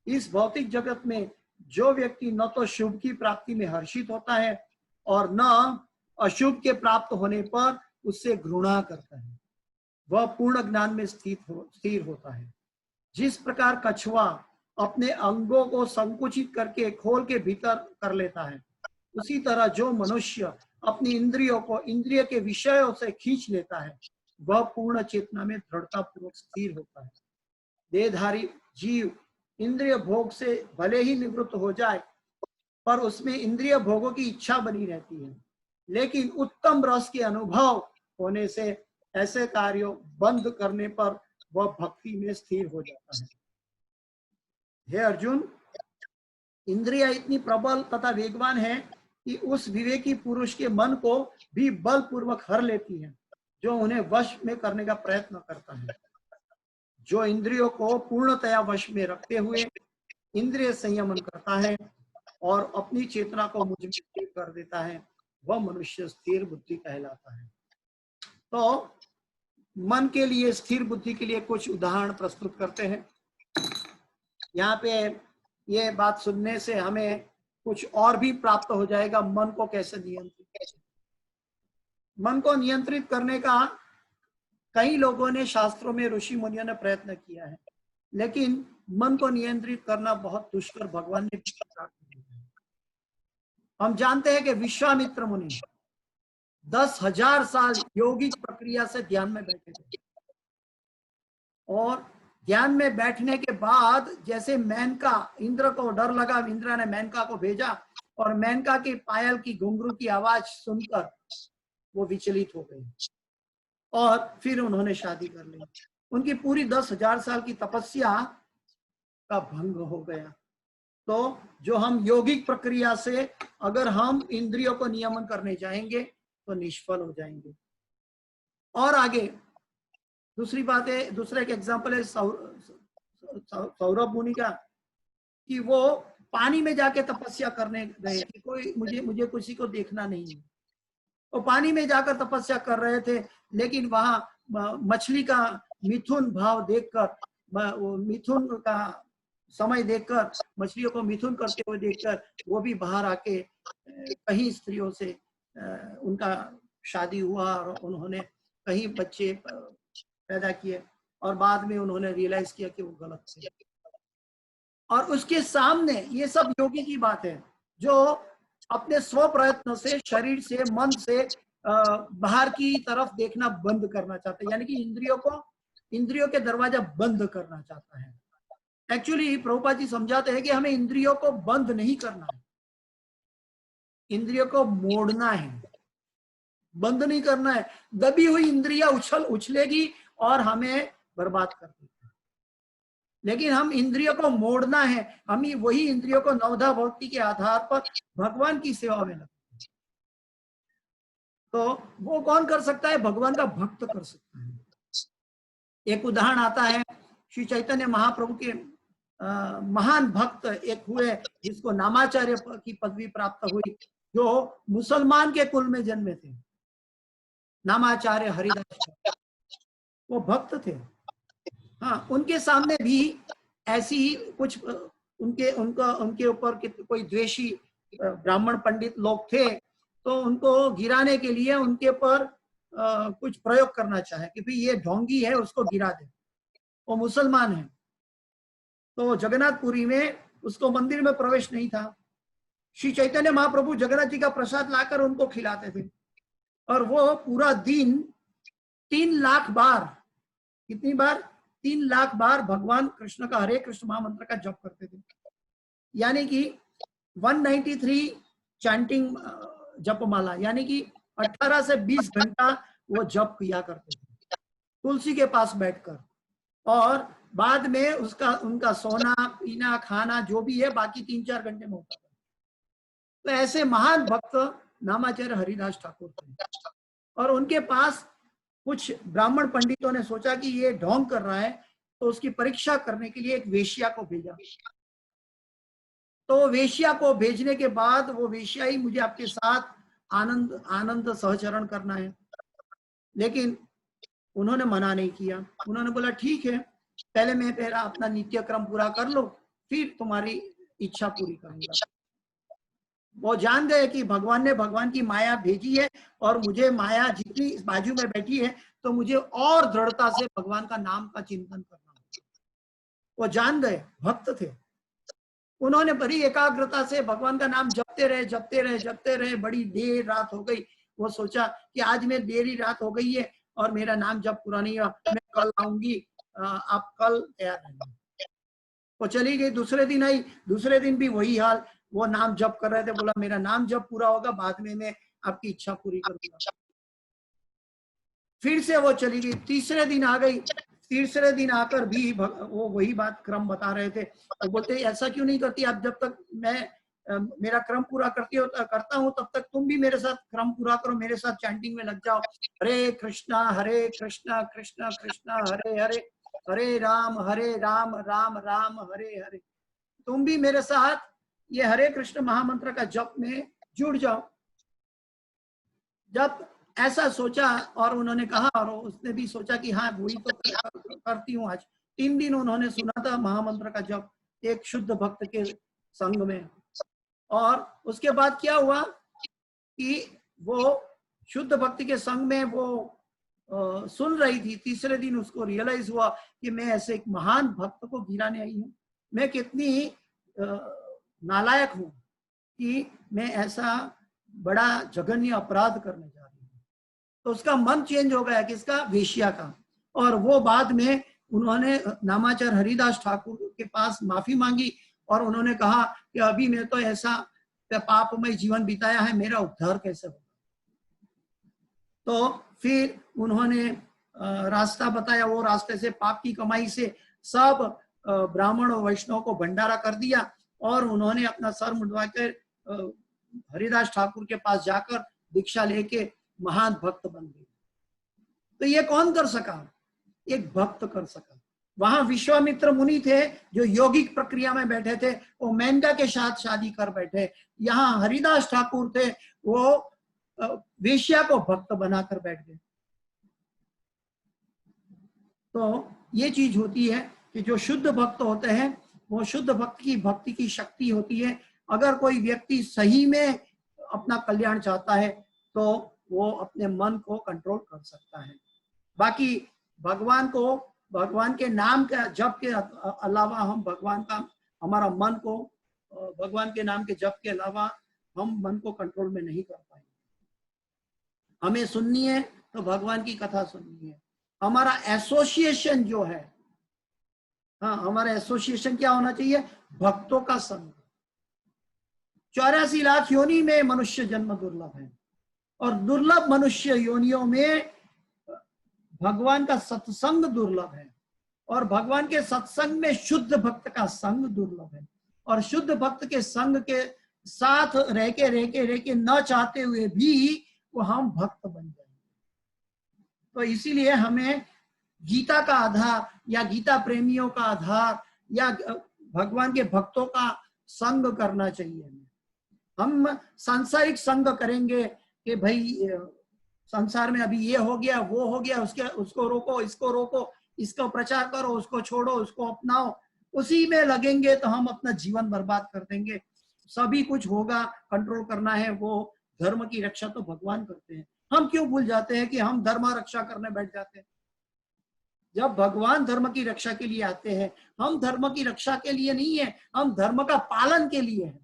इस भौतिक जगत में जो व्यक्ति न तो शुभ की प्राप्ति में हर्षित होता है और न अशुभ के प्राप्त होने पर उससे घृणा करता है, वह पूर्ण ज्ञान में स्थिर होता है। जिस प्रकार कछुआ अपने अंगों को संकुचित करके खोल के भीतर कर लेता है, उसी तरह जो मनुष्य अपनी इंद्रियों को इंद्रिय के विषयों से खींच लेता है, वह पूर्ण चेतना में दृढ़ता पूर्वक स्थिर होता है। देहधारी जीव इंद्रिय भोग से भले ही निवृत्त हो जाए, पर उसमें इंद्रिय भोगों की इच्छा बनी रहती है, लेकिन उत्तम रस के अनुभव होने से ऐसे कार्यों बंद करने पर वह भक्ति में स्थिर हो जाता है। हे अर्जुन, इंद्रिया इतनी प्रबल तथा वेगवान है कि उस विवेकी पुरुष के मन को भी बलपूर्वक हर लेती है, जो उन्हें वश में करने का प्रयत्न करता है। जो इंद्रियों को पूर्णतया वश में रखते हुए इंद्रिय संयमन करता है और अपनी चेतना को मुझ में स्थिर कर देता है, वह मनुष्य स्थिर बुद्धि कहलाता है। तो मन के लिए, स्थिर बुद्धि के लिए कुछ उदाहरण प्रस्तुत करते हैं। यहाँ पे ये बात सुनने से हमें कुछ और भी प्राप्त हो जाएगा। मन को कैसे नियंत्रित, मन को नियंत्रित करने का कई लोगों ने, शास्त्रों में ऋषि मुनियों ने प्रयत्न किया है, लेकिन मन को नियंत्रित करना बहुत दुष्कर भगवान ने। हम जानते हैं कि विश्वामित्र मुनि 10,000 साल योगिक प्रक्रिया से ध्यान में बैठे थे, और ध्यान में बैठने के बाद जैसे मेनका, इंद्र को डर लगा, इंद्र ने मेनका को भेजा, और मेनका की पायल की घुंघरू की आवाज सुनकर वो विचलित हो गई और फिर उन्होंने शादी कर ली। उनकी पूरी 10,000 साल की तपस्या का भंग हो गया। तो जो हम यौगिक प्रक्रिया से अगर हम इंद्रियों को नियमन करने जाएंगे तो निष्फल हो जाएंगे। और आगे दूसरी बात है, दूसरा एक एग्जांपल है सौरभ मुनि का, कि वो पानी में जाके तपस्या करने गए कि कोई मुझे किसी को देखना नहीं है। वो पानी में जाकर तपस्या कर रहे थे, लेकिन वहां मछली का मिथुन भाव देखकर, मिथुन का समय देखकर, मछलियों को मिथुन करते हुए देखकर वो भी बाहर आके कहीं स्त्रियों से उनका शादी हुआ और उन्होंने कहीं बच्चे पैदा किए, और बाद में उन्होंने रियलाइज किया कि वो गलत थे। और उसके सामने ये सब योगी की बात है, जो अपने स्व प्रयत्न से, शरीर से, मन से बाहर की तरफ देखना बंद करना चाहता है, यानी कि इंद्रियों के दरवाजा बंद करना चाहता है। एक्चुअली प्रभुपाद जी समझाते हैं कि हमें इंद्रियों को बंद नहीं करना है, इंद्रियों को मोड़ना है, बंद नहीं करना है। दबी हुई इंद्रियां उछलेगी और हमें बर्बाद कर देगी। लेकिन हम इंद्रियों को मोड़ना है, हम ही वही इंद्रियों को नवधा भक्ति के आधार पर भगवान की सेवा में लगते हैं। तो वो कौन कर सकता है? भगवान का भक्त कर सकता है। एक उदाहरण आता है, श्री चैतन्य महाप्रभु के महान भक्त एक हुए जिसको नामाचार्य की पदवी प्राप्त हुई, जो मुसलमान के कुल में जन्मे थे, नामाचार्य हरिदास। वो भक्त थे। हाँ, उनके सामने भी ऐसी कुछ उनके ऊपर कोई द्वेषी ब्राह्मण पंडित लोग थे, तो उनको गिराने के लिए उनके ऊपर कुछ प्रयोग करना चाहे कि भाई ये ढोंगी है, उसको गिरा दे, वो मुसलमान है। तो जगन्नाथपुरी में उसको मंदिर में प्रवेश नहीं था। श्री चैतन्य महाप्रभु जगन्नाथ जी का प्रसाद लाकर उनको खिलाते थे, और वो पूरा दिन 3 लाख बार, कितनी बार? 3 लाख बार भगवान कृष्ण का हरे कृष्ण महामंत्र का जप करते थे। यानी कि 193 चैंटिंग जपमाला, यानी कि 18 से 20 घंटा वो जप किया करते थे तुलसी के पास बैठकर, और बाद में उनका सोना पीना खाना जो भी है बाकी 3-4 घंटे में होता था। तो ऐसे महान भक्त नामाचार्य हरिदास ठाकुर थे, और उनके पास कुछ ब्राह्मण पंडितों ने सोचा कि ये ढोंग कर रहा है, तो उसकी परीक्षा करने के लिए एक वेश्या को भेजा। तो वेश्या को भेजने के बाद वो वेश्या ही, मुझे आपके साथ आनंद सहचरण करना है, लेकिन उन्होंने मना नहीं किया। उन्होंने बोला ठीक है, पहले मैं पहला अपना नित्य क्रम पूरा कर लो, फिर तुम्हारी इच्छा पूरी करूंगा। वो जान गए कि भगवान ने भगवान की माया भेजी है, और मुझे माया जितनी बाजू में बैठी है, तो मुझे और दृढ़ता से भगवान का नाम का चिंतन करना होगा। वो जान गए, भक्त थे। उन्होंने बड़ी एकाग्रता से भगवान का नाम जपते रहे। बड़ी देर रात हो गई। वो सोचा कि आज में देरी रात हो गई है और मेरा नाम जप पूरा नहीं हुआ, मैं कल आऊंगी, आप कल तैयार रहेंगे। वो चली गई। दूसरे दिन आई, दूसरे दिन भी वही हाल, वो नाम जप कर रहे थे। बोला मेरा नाम जप पूरा होगा, बाद में मैं आपकी इच्छा पूरी करूंगा। फिर से वो चली गई। तीसरे दिन आ गई। तीसरे दिन आकर भी वो वही बात क्रम बता रहे थे। तो बोलते ऐसा क्यों नहीं करती आप? जब तक मैं मेरा क्रम पूरा करता हूँ तब तक तुम भी मेरे साथ क्रम पूरा करो, मेरे साथ चैंटिंग में लग जाओ। हरे कृष्णा कृष्णा कृष्णा हरे हरे, हरे राम राम राम हरे हरे। तुम भी मेरे साथ ये हरे कृष्ण महामंत्र का जप में जुड़ जाओ। जब ऐसा सोचा और उन्होंने कहा, और उसने भी सोचा कि हाँ वही तो करती हूँ आज। 3 दिन उन्होंने सुना था महामंत्र का जप, एक शुद्ध भक्त के संग में। और उसके बाद क्या हुआ कि वो शुद्ध भक्ति के संग में वो सुन रही थी। तीसरे दिन उसको रियलाइज हुआ कि मैं ऐसे एक महान भक्त को गिराने आई हूँ, मैं कितनी नालायक हूँ कि मैं ऐसा बड़ा जघन्य अपराध करने जा रही हूँ। तो उसका मन चेंज हो गया, किसका? वेश्या का। और वो बाद में उन्होंने नामाचार्य हरिदास ठाकुर के पास माफी मांगी और उन्होंने कहा कि अभी मैं तो ऐसा पापमय जीवन बिताया है, मेरा उद्धार कैसे होगा। तो फिर उन्होंने रास्ता बताया, वो रास्ते से पाप की कमाई से सब ब्राह्मण और वैष्णव को भंडारा कर दिया और उन्होंने अपना सर मुंडवाकर हरिदास ठाकुर के पास जाकर दीक्षा लेके महान भक्त बन गए। तो ये कौन कर सका? एक भक्त कर सका। वहां विश्वामित्र मुनि थे जो यौगिक प्रक्रिया में बैठे थे, वो मेनका के साथ शादी कर बैठे। यहाँ हरिदास ठाकुर थे, वो वेश्या को भक्त बनाकर बैठ गए। तो ये चीज होती है कि जो शुद्ध भक्त होते हैं, वो शुद्ध भक्त की भक्ति की शक्ति होती है। अगर कोई व्यक्ति सही में अपना कल्याण चाहता है तो वो अपने मन को कंट्रोल कर सकता है। बाकी भगवान को, भगवान के नाम का जप के अलावा हम भगवान का, हमारा मन को भगवान के नाम के जप के अलावा हम मन को कंट्रोल में नहीं कर पाएंगे। हमें सुननी है तो भगवान की कथा सुननी है। हमारा एसोसिएशन जो है, हाँ, हमारा एसोसिएशन क्या होना चाहिए? भक्तों का संग। 84 लाख योनि में मनुष्य जन्म दुर्लभ है और दुर्लभ मनुष्य योनियों में भगवान का सत्संग दुर्लभ है और भगवान के सत्संग में शुद्ध भक्त का संग दुर्लभ है। और शुद्ध भक्त के संग के साथ रह के न चाहते हुए भी वो हम भक्त बन जाएंगे। तो इसीलिए हमें गीता का आधार या गीता प्रेमियों का आधार या भगवान के भक्तों का संग करना चाहिए। हम सांसारिक संग करेंगे कि भाई संसार में अभी ये हो गया, वो हो गया, उसको रोको, इसको रोको, इसको प्रचार करो, उसको छोड़ो, उसको अपनाओ, उसी में लगेंगे तो हम अपना जीवन बर्बाद कर देंगे। सभी कुछ होगा, कंट्रोल करना है, वो धर्म की रक्षा तो भगवान करते हैं। हम क्यों भूल जाते हैं कि हम धर्म रक्षा करने बैठ जाते हैं? जब भगवान धर्म की रक्षा के लिए आते हैं, हम धर्म की रक्षा के लिए नहीं है, हम धर्म का पालन के लिए है।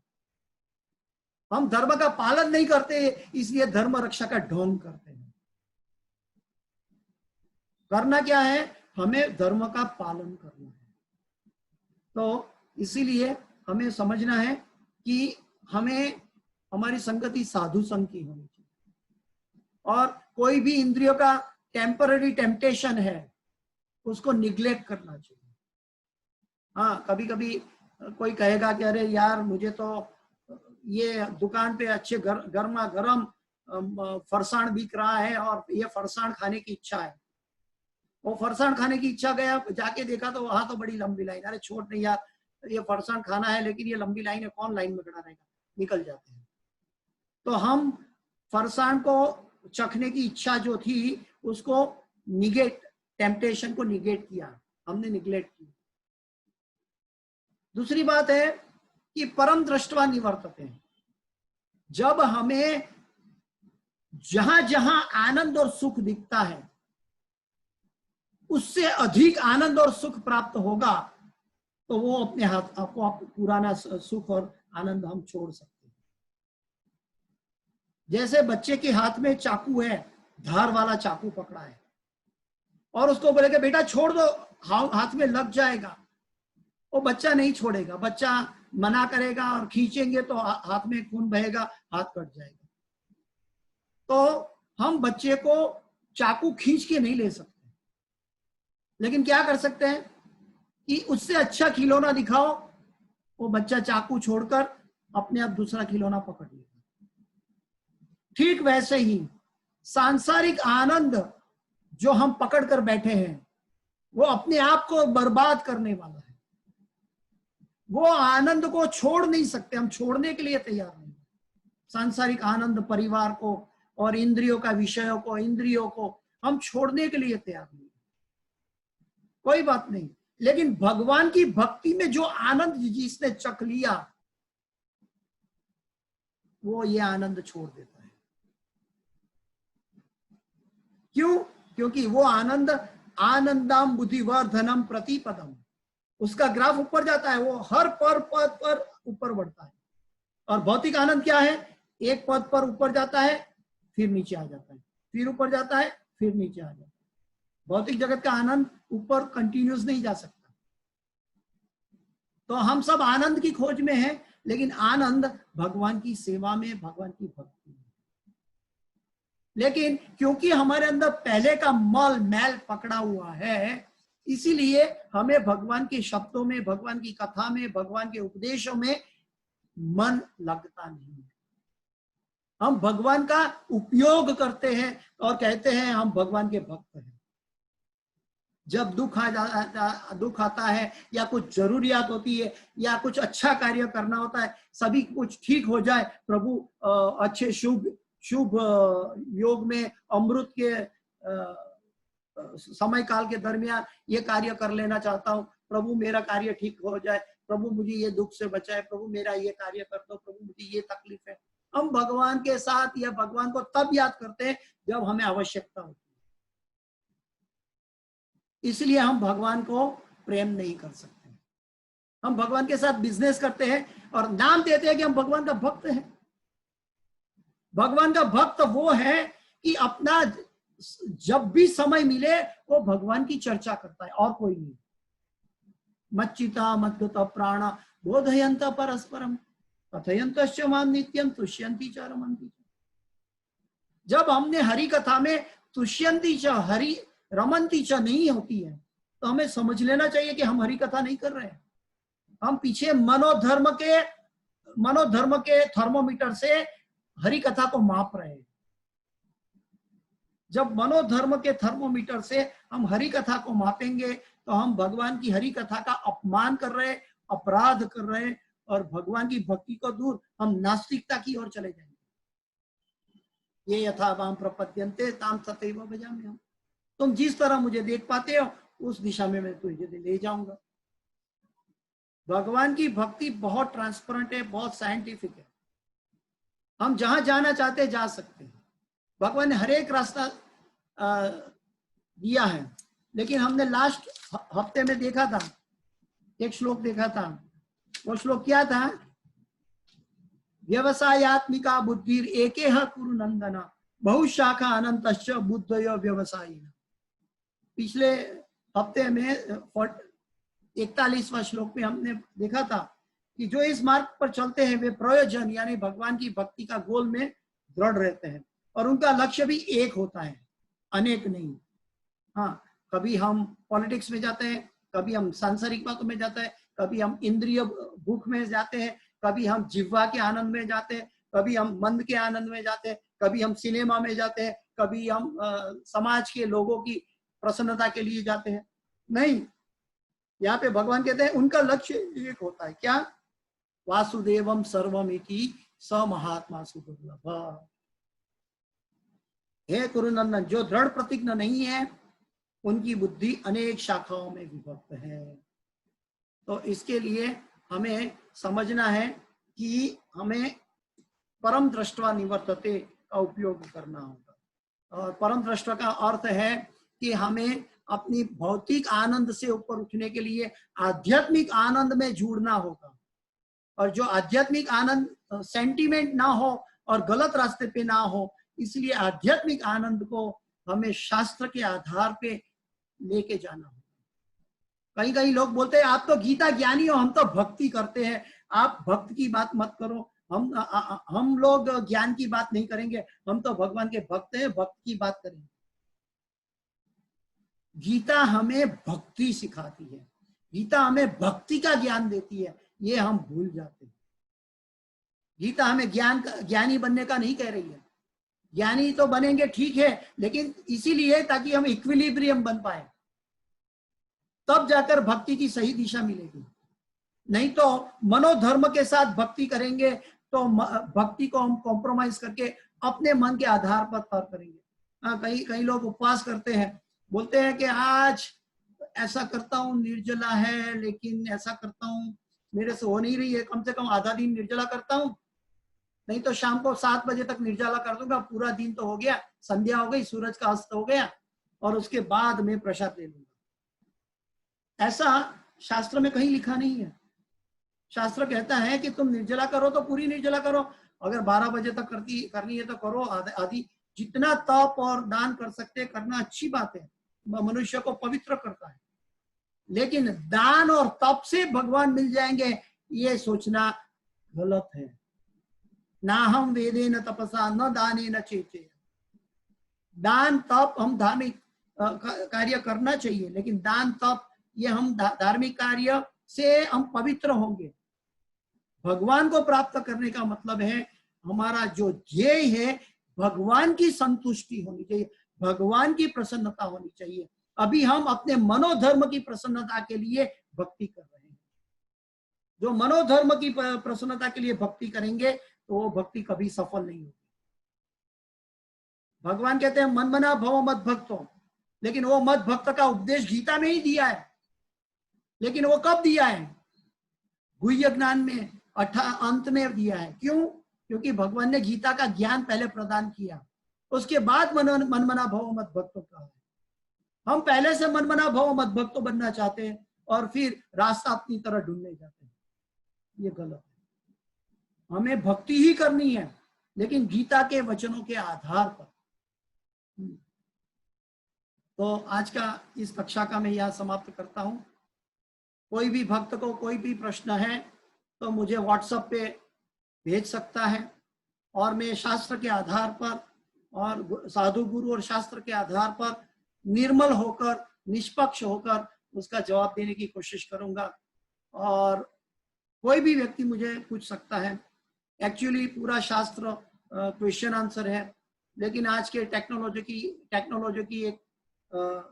हम धर्म का पालन नहीं करते, इसलिए धर्म रक्षा का ढोंग करते हैं। करना क्या है? हमें धर्म का पालन करना है। तो इसीलिए हमें समझना है कि हमें हमारी संगति साधु संग की होनी चाहिए और कोई भी इंद्रियों का टेम्पररी टेम्पटेशन है उसको निग्लेक्ट करना चाहिए। हाँ, कभी कभी कोई कहेगा कि अरे यार, मुझे तो ये दुकान पे अच्छे गर्मा गर्म फरसाण बिक रहा है और ये फरसाण खाने की इच्छा है। वो फरसाण खाने की इच्छा, गया जाके देखा तो वहां तो बड़ी लंबी लाइन। अरे छोड़ नहीं यार, ये फरसाण खाना है लेकिन ये लंबी लाइन है, कौन लाइन में खड़ा रहेगा, निकल जाते हैं। तो हम फरसाण को चखने की इच्छा जो थी उसको निगेट, टेम्पटेशन को निगेट किया, हमने निगलेक्ट किया। दूसरी बात है कि परम दृष्टवा निवर्तते हैं। जब हमें जहां जहां आनंद और सुख दिखता है उससे अधिक आनंद और सुख प्राप्त होगा तो वो अपने हाथ, आपको पुराना सुख और आनंद हम छोड़ सकते हैं। जैसे बच्चे के हाथ में चाकू है, धार वाला चाकू पकड़ा है और उसको बोलेगा बेटा छोड़ दो, हाथ में लग जाएगा, वो बच्चा नहीं छोड़ेगा। बच्चा मना करेगा और खींचेंगे तो हाथ में खून बहेगा, हाथ कट जाएगा। तो हम बच्चे को चाकू खींच के नहीं ले सकते, लेकिन क्या कर सकते हैं कि उससे अच्छा खिलौना दिखाओ, वो बच्चा चाकू छोड़कर अपने आप दूसरा खिलौना पकड़ लेगा। ठीक वैसे ही सांसारिक आनंद जो हम पकड़ कर बैठे हैं वो अपने आप को बर्बाद करने वाला है। वो आनंद को छोड़ नहीं सकते, हम छोड़ने के लिए तैयार नहीं। सांसारिक आनंद, परिवार को और इंद्रियों का विषयों को, इंद्रियों को हम छोड़ने के लिए तैयार नहीं। कोई बात नहीं, लेकिन भगवान की भक्ति में जो आनंद जिसने चख लिया वो ये आनंद छोड़ देता है। क्यों? क्योंकि वो आनंद आनंदम बुद्धिवर्धनम प्रतिपदम, उसका ग्राफ ऊपर जाता है, वो हर पद पर ऊपर बढ़ता है। और भौतिक आनंद क्या है? एक पद पर ऊपर जाता है फिर नीचे आ जाता है, फिर ऊपर जाता है फिर नीचे आ जाता है। भौतिक जगत का आनंद ऊपर कंटिन्यूस नहीं जा सकता। तो हम सब आनंद की खोज में हैं, लेकिन आनंद भगवान की सेवा में, भगवान की भक्ति में। लेकिन क्योंकि हमारे अंदर पहले का मैल पकड़ा हुआ है, इसीलिए हमें भगवान के शब्दों में, भगवान की कथा में, भगवान के उपदेशों में मन लगता नहीं है। हम भगवान का उपयोग करते हैं और कहते हैं हम भगवान के भक्त हैं। जब दुख आता है या कुछ जरूरियात होती है या कुछ अच्छा कार्य करना होता है, सभी कुछ ठीक हो जाए, प्रभु अच्छे शुभ योग में अमृत के समय काल के दरमियान ये कार्य कर लेना चाहता हूँ, प्रभु मेरा कार्य ठीक हो जाए, प्रभु मुझे ये दुख से बचाए, प्रभु मेरा ये कार्य कर दो, प्रभु मुझे ये तकलीफ है। हम भगवान के साथ या भगवान को तब याद करते हैं जब हमें आवश्यकता होती है। इसलिए हम भगवान को प्रेम नहीं कर सकते। हम भगवान के साथ बिजनेस करते हैं और नाम देते हैं कि हम भगवान का भक्त हैं। भगवान का भक्त वो है कि अपना जब भी समय मिले वो भगवान की चर्चा करता है और कोई नहीं। मच्चिता मद्गत प्राणा बोधयंत परस्परम कथयंतश्च मां नित्यं तुष्यन्ति च रमन्ति। जब हमने हरि कथा में तुष्यन्ति च हरि रमन्ति च नहीं होती है तो हमें समझ लेना चाहिए कि हम हरि कथा नहीं कर रहे हैं। हम पीछे मनोधर्म के थर्मोमीटर से हरि कथा को माप रहे हैं। जब मनोधर्म के थर्मोमीटर से हम हरि कथा को मापेंगे तो हम भगवान की हरि कथा का अपमान कर रहे हैं, अपराध कर रहे हैं और भगवान की भक्ति को दूर हम नास्तिकता की ओर चले जाएंगे। ये यथा वाम प्रपद्यन्ते ताम तथैव भजाम्यहम्। तुम जिस तरह मुझे देख पाते हो उस दिशा में मैं तुझे ले जाऊंगा। भगवान की भक्ति बहुत ट्रांसपेरेंट है, बहुत साइंटिफिक है। हम जहां जाना चाहते हैं जा सकते हैं। भगवान ने हर एक रास्ता दिया है, लेकिन हमने लास्ट हफ्ते में देखा था, एक श्लोक देखा था। वो श्लोक क्या था? व्यवसायात्मिका बुद्धिर एकेह कुरु नंदना बहुशाखा अनंतश्च बुद्धयो व्यवसायिना। पिछले हफ्ते में 41वां श्लोक में हमने देखा था कि जो इस मार्ग पर चलते हैं वे प्रयोजन यानी भगवान की भक्ति का गोल में दृढ़ रहते हैं और उनका लक्ष्य भी एक होता है, अनेक नहीं। हाँ, कभी हम पॉलिटिक्स में जाते हैं, कभी हम सांसारिक बातों में जाते हैं, कभी हम इंद्रिय भूख में जाते हैं, कभी हम जिह्वा के आनंद में जाते हैं, कभी हम मन के आनंद में जाते हैं, कभी हम सिनेमा में जाते हैं, कभी हम समाज के लोगों की प्रसन्नता के लिए जाते हैं। नहीं, यहाँ पे भगवान कहते हैं उनका लक्ष्य एक होता है। क्या? वासुदेवम सर्वमिति स महात्मा सुदुर्लभ। हे कुरुनंदन, जो दृढ़ प्रतिज्ञ नहीं है उनकी बुद्धि अनेक शाखाओं में विभक्त है। तो इसके लिए हमें समझना है कि हमें परम दृष्टवा निवर्तते का उपयोग करना होगा। और परम दृष्टवा का अर्थ है कि हमें अपनी भौतिक आनंद से ऊपर उठने के लिए आध्यात्मिक आनंद में जुड़ना होगा। और जो आध्यात्मिक आनंद सेंटिमेंट ना हो और गलत रास्ते पे ना हो, इसलिए आध्यात्मिक आनंद को हमें शास्त्र के आधार पे लेके जाना होगा। कई कई लोग बोलते हैं आप तो गीता ज्ञानी हो, हम तो भक्ति करते हैं, आप भक्त की बात मत करो, हम लोग ज्ञान की बात नहीं करेंगे, हम तो भगवान के भक्त हैं, भक्त की बात करेंगे। गीता हमें भक्ति सिखाती है, गीता हमें भक्ति का ज्ञान देती है, ये हम भूल जाते हैं। गीता हमें ज्ञानी बनने का नहीं कह रही है। ज्ञानी तो बनेंगे ठीक है, लेकिन इसीलिए ताकि हम इक्विलिब्रियम बन पाए, तब जाकर भक्ति की सही दिशा मिलेगी। नहीं तो मनोधर्म के साथ भक्ति करेंगे तो भक्ति को हम कॉम्प्रोमाइज करके अपने मन के आधार पर तर्क करेंगे। कई लोग उपवास करते हैं, बोलते हैं कि आज ऐसा करता हूँ निर्जला है, लेकिन ऐसा करता हूँ मेरे से हो नहीं रही है, कम से कम आधा दिन निर्जला करता हूँ, नहीं तो शाम को 7 बजे तक निर्जला कर दूंगा, पूरा दिन तो हो गया, संध्या हो गई, सूरज का अस्त हो गया, और उसके बाद मैं प्रसाद ले लूंगा। ऐसा शास्त्र में कहीं लिखा नहीं है। शास्त्र कहता है कि तुम निर्जला करो तो पूरी निर्जला करो, अगर 12 बजे तक करनी है तो करो, आदि जितना तप और दान कर सकते करना अच्छी बात है, मनुष्य को पवित्र करता है, लेकिन दान और तप से भगवान मिल जाएंगे ये सोचना गलत है। ना हम वेदे न तपसा न दाने न चेते। दान तप हम धार्मिक कार्य करना चाहिए, लेकिन दान तप ये हम धार्मिक कार्य से हम पवित्र होंगे। भगवान को प्राप्त करने का मतलब है हमारा जो ध्येय है भगवान की संतुष्टि होनी चाहिए, भगवान की प्रसन्नता होनी चाहिए। अभी हम अपने मनोधर्म की प्रसन्नता के लिए भक्ति कर रहे हैं। जो मनोधर्म की प्रसन्नता के लिए भक्ति करेंगे तो वो भक्ति कभी सफल नहीं होगी। भगवान कहते हैं मन मना भव मत भक्तो, लेकिन वो मत भक्त का उपदेश गीता में ही दिया है, लेकिन वो कब दिया है? गुह्य ज्ञान में अंत में दिया है। क्यों? क्योंकि भगवान ने गीता का ज्ञान पहले प्रदान किया, उसके बाद मन मना भव मत भक्तो कहा है। हम पहले से मन मना भव मत भक्तो बनना चाहते हैं और फिर रास्ता अपनी तरह ढूंढने जाते हैं, ये गलत है। हमें भक्ति ही करनी है, लेकिन गीता के वचनों के आधार पर। तो आज का इस कक्षा का मैं यहाँ समाप्त करता हूँ। कोई भी भक्त को कोई भी प्रश्न है तो मुझे व्हाट्सएप पे भेज सकता है, और मैं शास्त्र के आधार पर और साधु गुरु और शास्त्र के आधार पर निर्मल होकर निष्पक्ष होकर उसका जवाब देने की कोशिश करूंगा। और कोई भी व्यक्ति मुझे पूछ सकता है। एक्चुअली पूरा शास्त्र क्वेश्चन आंसर है, लेकिन आज के टेक्नोलॉजी की एक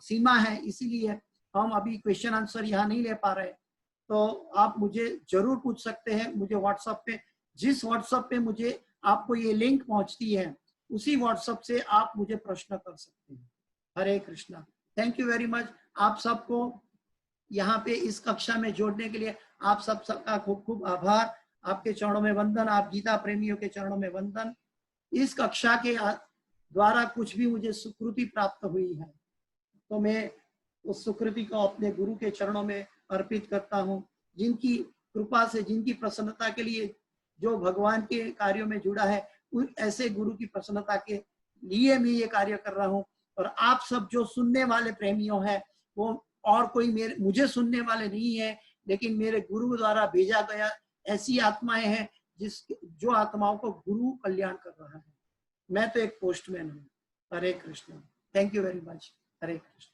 सीमा है, इसीलिए हम अभी क्वेश्चन आंसर यहाँ नहीं ले पा रहे। तो आप मुझे जरूर पूछ सकते हैं। मुझे व्हाट्सएप पे, जिस व्हाट्सएप पे मुझे आपको ये लिंक पहुंचती है, उसी व्हाट्सएप से आप मुझे प्रश्न कर सकते हैं। Hare Krishna. Thank you very much. आप सबको यहाँ पे इस कक्षा में जोड़ने के लिए आप सबका खूब खूब आभार। आपके चरणों में वंदन, आप गीता प्रेमियों के चरणों में वंदन। इस कक्षा के द्वारा कुछ भी मुझे सुकृति प्राप्त हुई है तो मैं उस सुकृति को अपने गुरु के चरणों में अर्पित करता हूँ। जिनकी कृपा से, जिनकी प्रसन्नता के लिए जो भगवान के कार्यों में जुड़ा है, उन ऐसे गुरु की प्रसन्नता के लिए मैं ये कार्य कर रहा हूँ। और आप सब जो सुनने वाले प्रेमियों हैं, वो और कोई मुझे सुनने वाले नहीं है, लेकिन मेरे गुरु द्वारा भेजा गया ऐसी आत्माएं हैं जो आत्माओं को गुरु कल्याण कर रहा है। मैं तो एक पोस्टमैन हूँ। Hare Krishna. Thank you very much. Hare Krishna.